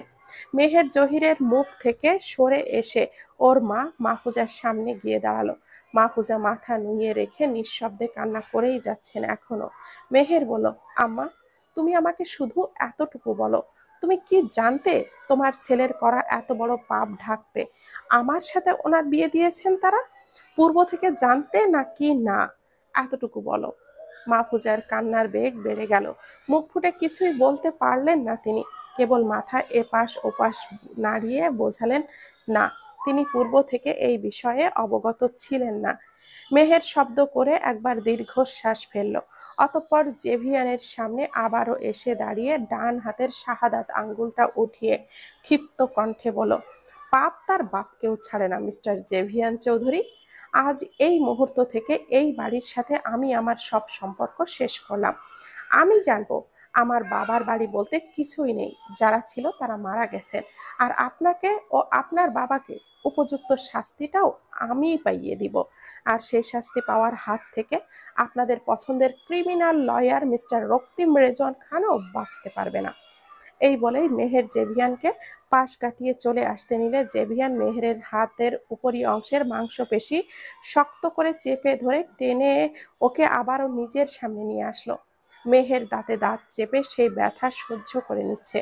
মেহের জহিরের মুখ থেকে সরে এসে ওর মা মাহফুজার সামনে গিয়ে দাঁড়ালো। মাহফুজা মাথা নুইয়ে রেখে নিঃশব্দে কান্না করেই যাচ্ছেন এখনো। মেহের বলল, আম্মা, তুমি আমাকে শুধু এতটুকু বলো, তুমি কি জানতে তোমার ছেলের করা এত বড় পাপ ঢাকতে আমার সাথে ওনার বিয়ে দিয়েছেন তারা? পূর্ব থেকে জানতে নাকি না, এতটুকু বলো। মাহফুজার কান্নার বেগ বেড়ে গেল। মুখ ফুটে কিছুই বলতে পারলেন না তিনি, কেবল মাথা এপাশ ওপাশ নাড়িয়ে বোঝালেন না, তিনি পূর্ব থেকে এই বিষয়ে অবগত ছিলেন না। মেহের শব্দ করে একবার দীর্ঘশ্বাস ফেলল, অতঃপর জেভিয়ানের সামনে আবারও এসে দাঁড়িয়ে ডান হাতের শাহাদাত আঙ্গুলটা উঠিয়ে ক্ষিপ্ত কণ্ঠে বলল, পাপ তার বাপকেও ছাড়ে না মিস্টার জেভিয়ান চৌধুরী। আজ এই মুহূর্ত থেকে এই বাড়ির সাথে আমি আমার সব সম্পর্ক শেষ করলাম। আমি জানবো আমার বাবার বাড়ি বলতে কিছুই নেই, যারা ছিল তারা মারা গেছেন, আর আপনাকে ও আপনার বাবাকে উপযুক্ত শাস্তিটাও আমিই পাইয়ে দিব। আর সেই শাস্তি পাওয়ার হাত থেকে আপনাদের পছন্দের ক্রিমিনাল লয়ার মিস্টার রক্তিম রেজন খানও বাঁচতে পারবে না। এই বলেই মেহের জেভিয়ানকে পাশ কাটিয়ে চলে আসতে নিলে জেভিয়ান মেহেরের হাতের উপরি অংশের মাংসপেশি শক্ত করে চেপে ধরে টেনে ওকে আবারও নিজের সামনে নিয়ে আসলো। মেহের দাঁতে দাঁত চেপে সেই ব্যথা সহ্য করে নিচ্ছে।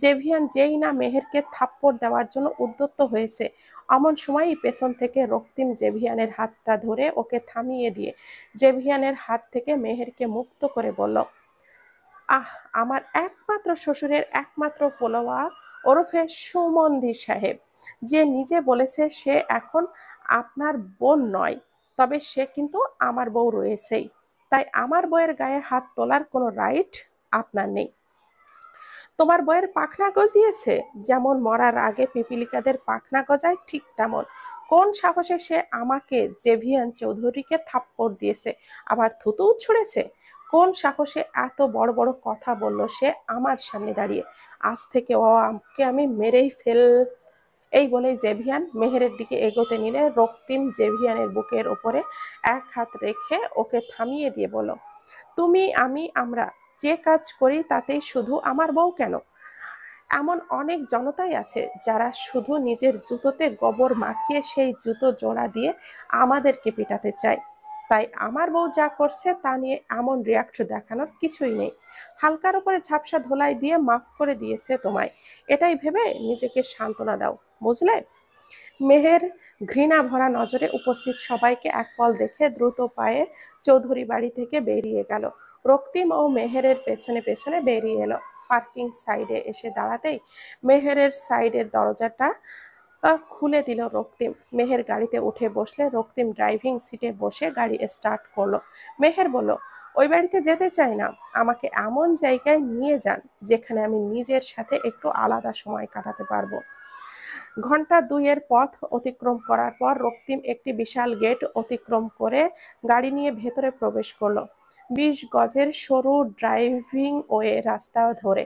জেভিয়ান যেই না মেহেরকে থাপ্পড় দেওয়ার জন্য উদ্যত হয়েছে, এমন সময়ই পেছন থেকে রক্তিম জেভিয়ানের হাতটা ধরে ওকে থামিয়ে দিয়ে জেভিয়ানের হাত থেকে মেহেরকে মুক্ত করে বলল, আহ, আমার একমাত্র শ্বশুরের একমাত্র পোলাওয়া ওরফে সুমন্দি সাহেব, যে নিজে বলেছে সে এখন আপনার বোন নয়, তবে সে কিন্তু আমার বউ রয়েছেই, তাই আমার বউয়ের গায়ে হাত তোলার কোনো রাইট আপনার নেই। তোমার বউয়ের পাখনা গজিয়েছে, যেমন মরার আগে পিপিলিকাদের পাখনা গজায় ঠিক তেমন। কোন সাহসে সে আমাকে জেভিয়ান চৌধুরীকে থাপ্পড় দিয়েছে, আবার থুতুও ছুঁড়েছে? কোন সাহসে এত বড় বড় কথা বলল সে আমার সামনে দাঁড়িয়ে? আজ থেকে ও আমাকে আমি মেরেই ফেল। এই বলেই জেভিয়ান মেহেরের দিকে এগোতে নিলে রক্তিম জেভিয়ানের বুকের ওপরে এক হাত রেখে ওকে থামিয়ে দিয়ে বলল, তুমি আমি আমরা যে কাজ করি তাতেই শুধু আমার বউ কেন, এমন অনেক জনতাই আছে যারা শুধু নিজের জুতোতে গোবর মাখিয়ে সেই জুতো জোড়া দিয়ে আমাদেরকে পেটাতে চায়। তাই আমার বউ যা করছে তা নিয়ে এমন রিয়াক্ট দেখানোর কিছুই নেই। হালকার উপরে ঝাপসা ধোলাই দিয়ে মাফ করে দিয়েছে তোমায়, এটাই ভেবে নিজেকে সান্ত্বনা দাও, বুঝলে? মেহের ঘৃণা ভরা নজরে উপস্থিত সবাইকে একপল দেখে দ্রুত পায়ে চৌধুরী বাড়ি থেকে বেরিয়ে গেল। রক্তিম ও মেহেরের পেছনে পেছনে বেরিয়ে এলো। পার্কিং সাইডে এসে দাঁড়াতেই মেহেরের সাইডের দরজাটা খুলে দিল রক্তিম। মেহের গাড়িতে উঠে বসলে রক্তিম ড্রাইভিং সিটে বসে গাড়ি স্টার্ট করলো। মেহের বলল, ওই বাড়িতে যেতে চাই না, আমাকে এমন জায়গায় নিয়ে যান যেখানে আমি নিজের সাথে একটু আলাদা সময় কাটাতে পারবো। ঘন্টা দুইয়ের পথ অতিক্রম করার পর রক্তিম একটি বিশাল গেট অতিক্রম করে গাড়ি নিয়ে ভেতরে প্রবেশ করলো। 20 গজের সরু ড্রাইভিং ওয়ে রাস্তা ধরে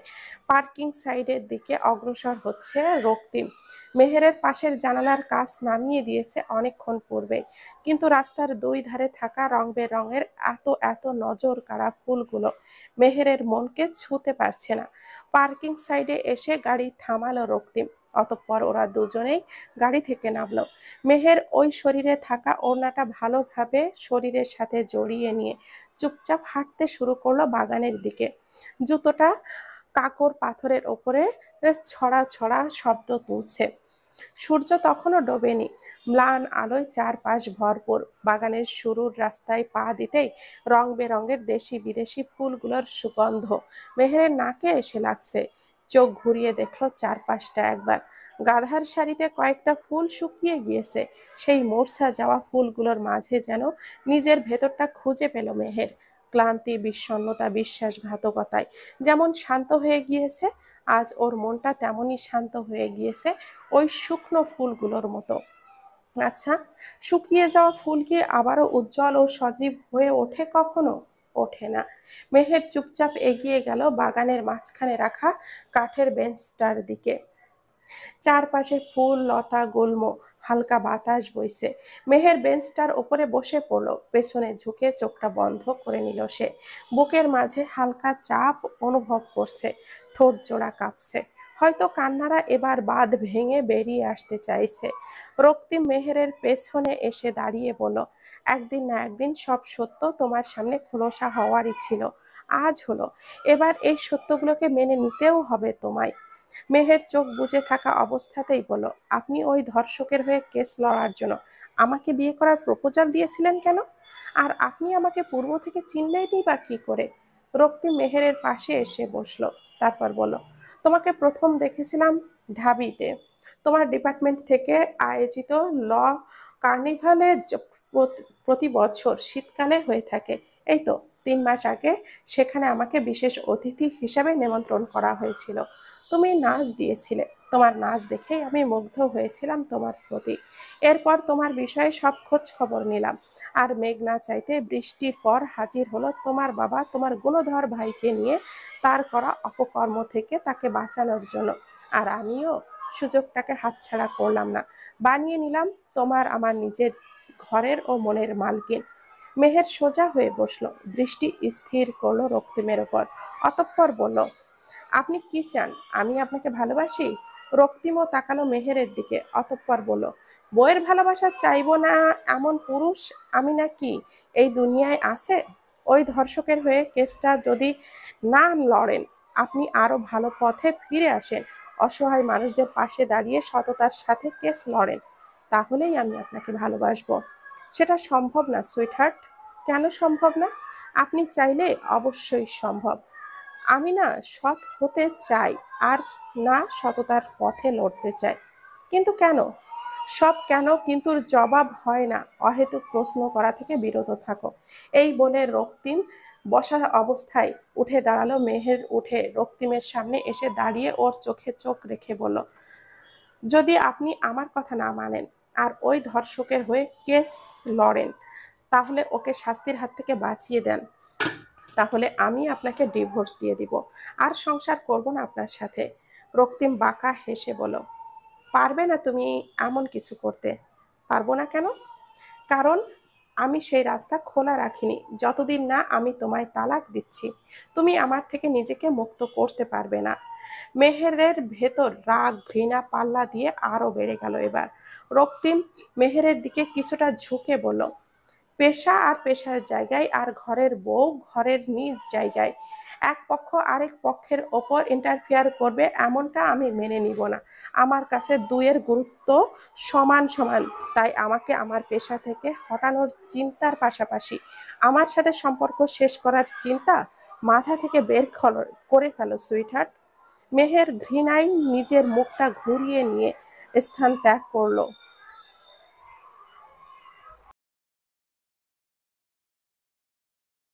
পার্কিং সাইডের দিকে অগ্রসর হচ্ছে রক্তিম। মেহেরের পাশের জানালার কাচ নামিয়ে দিয়েছে অনেকক্ষণ পূর্বেই, কিন্তু রাস্তার দুই ধারে থাকা রং বেরঙের এত এত নজর কাড়া ফুলগুলো মেহেরের মনকে ছুঁতে পারছে না। পার্কিং সাইডে এসে গাড়ি থামালো রক্তিম। অতঃপর ওরা দুজনেই গাড়ি থেকে নামলো। মেহের ওই শরীরে থাকা ওড়নাটা ভালোভাবে শরীরের সাথে জড়িয়ে নিয়ে চুপচাপ হাঁটতে শুরু করলো বাগানের দিকে। জুতোটা কাকর পাথরের ওপরে ছড়া ছড়া শব্দ তুলছে। সূর্য তখনও ডোবেনি। ম্লান আলোয় চারপাশ ভরপুর। বাগানের শুরুর রাস্তায় পা দিতেই রং বেরঙের দেশি বিদেশি ফুলগুলোর সুগন্ধ মেহেরের নাকে এসে লাগছে। চোখ ঘুরিয়ে দেখলো চারপাশটা একবার। গাধার সারিতে কয়েকটা ফুল শুকিয়ে গিয়েছে। সেই মূর্ছা যাওয়া ফুলগুলোর মাঝে যেন নিজের ভেতরটা খুঁজে পেল মেহের। ক্লান্তি, বিষণ্ণতা, বিশ্বাসঘাতকতায় যেমন শান্ত হয়ে গিয়েছে, আজ ওর মনটা তেমনই শান্ত হয়ে গিয়েছে ওই শুকনো ফুলগুলোর মতো। আচ্ছা, শুকিয়ে যাওয়া ফুল কি আবারও উজ্জ্বল ও সজীব হয়ে ওঠে কখনো? ওঠে না। মেহের চুপচাপ এগিয়ে গেল বাগানের মাঝখানে রাখা কাঠের বেঞ্চটার দিকে। চারপাশে ফুল, লতা, গুল্ম, হালকা বাতাস বইছে। মেহের বেঞ্চটার ওপরে বসে পড়ল, পেছনে ঝুঁকে চোখটা বন্ধ করে নিল সে। বুকের মাঝে হালকা চাপ অনুভব করছে, ঠোঁট জোড়া কাঁপছে, হয়তো কান্নারা এবার বাঁধ ভেঙে বেরিয়ে আসতে চাইছে। রক্তিম মেহেরের পেছনে এসে দাঁড়িয়ে বলল, একদিন না একদিন সব সত্য তোমার সামনে খোলসা হওয়ারই ছিল, আজ হলো। এবার এই সত্যগুলোকে মেনে নিতেও হবে তোমায়। মেহের চোখ বুজে থাকা অবস্থাতেই বলল, আপনি ওই ধর্ষকের হয়ে কেস লড়ার জন্য আমাকে বিয়ে করার প্রপোজাল দিয়েছিলেন কেন? আর আপনি আমাকে পূর্ব থেকে চিনলেনই বা কি করে? রক্তিম মেহেরের পাশে এসে বসলো, তারপর বলল, তোমাকে প্রথম দেখেছিলাম ঢাবিতে, তোমার ডিপার্টমেন্ট থেকে আয়োজিত ল কার্নিভালে, প্রতি বছর শীতকালে হয়ে থাকে। এই তো 3 মাস আগে সেখানে আমাকে বিশেষ অতিথি হিসাবে নিমন্ত্রণ করা হয়েছিল। তুমি নাচ দিয়েছিলে, তোমার নাচ দেখেই আমি মুগ্ধ হয়েছিলাম তোমার প্রতি। এরপর তোমার বিষয়ে সব খোঁজ খবর নিলাম, আর মেঘ না চাইতে বৃষ্টির পর হাজির হলো তোমার বাবা তোমার গুণধর ভাইকে নিয়ে, তার করা অপকর্ম থেকে তাকে বাঁচানোর জন্য। আর আমিও সুযোগটাকে হাতছাড়া করলাম না, বানিয়ে নিলাম তোমার আমার নিজের ঘরের ও মনের মালকিন। মেহের সোজা হয়ে বসলো, দৃষ্টি স্থির করলো রক্তিমের ওপর, অতঃপর বলল, আপনি কি চান আমি আপনাকে ভালোবাসি? রক্তিমও তাকালো মেহেরের দিকে, অতঃপর বলল, বইয়ের ভালোবাসা চাইবো না এমন পুরুষ আমি নাকি এই দুনিয়ায় আছে? ওই ধর্ষকের হয়ে কেসটা যদি না লড়েন, আপনি আরো ভালো পথে ফিরে আসেন, অসহায় মানুষদের পাশে দাঁড়িয়ে সততার সাথে কেস লড়েন, তাহলেই আমি আপনাকে ভালোবাসবো। সেটা সম্ভব না সুইটহার্ট। কেন সম্ভব না? আপনি চাইলে অবশ্যই সম্ভব। আমি না সৎ হতে চাই, আর না সততার পথে লড়তে চাই। কিন্তু কেন? সব কেন কিন্তুর জবাব হয় না, অহেতুক প্রশ্ন করা থেকে বিরত থাকো। এই বলে রক্তিম বসা অবস্থায় উঠে দাঁড়ালো। মেহের উঠে রক্তিমের সামনে এসে দাঁড়িয়ে ওর চোখে চোখ রেখে বলল, যদি আপনি আমার কথা না মানেন আর ওই ধর্ষকের হয়ে কেস লড়েন, তাহলে ওকে শাস্তির হাত থেকে বাঁচিয়ে দেন, তাহলে আমি আপনাকে ডিভোর্স দিয়ে দিব, আর সংসার করব না আপনার সাথে। রক্তিম বাঁকা হেসে বলল, পারবে না তুমি এমন কিছু করতে? পারবো না কেন? কারণ আমি সেই রাস্তা খোলা রাখিনি, যতদিন না আমি তোমায় তালাক দিচ্ছি তুমি আমার থেকে নিজেকে মুক্ত করতে পারবে না। মেহেরের ভেতর রাগ ঘৃণা পাল্লা দিয়ে আরো বেড়ে গেল এবার। রক্তিম মেহেরের দিকে কিছুটা ঝুঁকে বলল, পেশা আর পেশার জায়গায়, আর ঘরের বউ ঘরের নিজ জায়গায়। এক পক্ষ আরেক পক্ষের ওপর ইন্টারফেয়ার করবে এমনটা আমি মেনে নিব না। আমার কাছে দুইয়ের গুরুত্ব সমান সমান। তাই আমাকে আমার পেশা থেকে হটানোর চিন্তার পাশাপাশি আমার সাথে সম্পর্ক শেষ করার চিন্তা মাথা থেকে বের করে ফেলো সুইটহার্ট। মেহের ঘৃণায় নিজের মুখটা ঘুরিয়ে নিয়ে স্থান ত্যাগ করলো।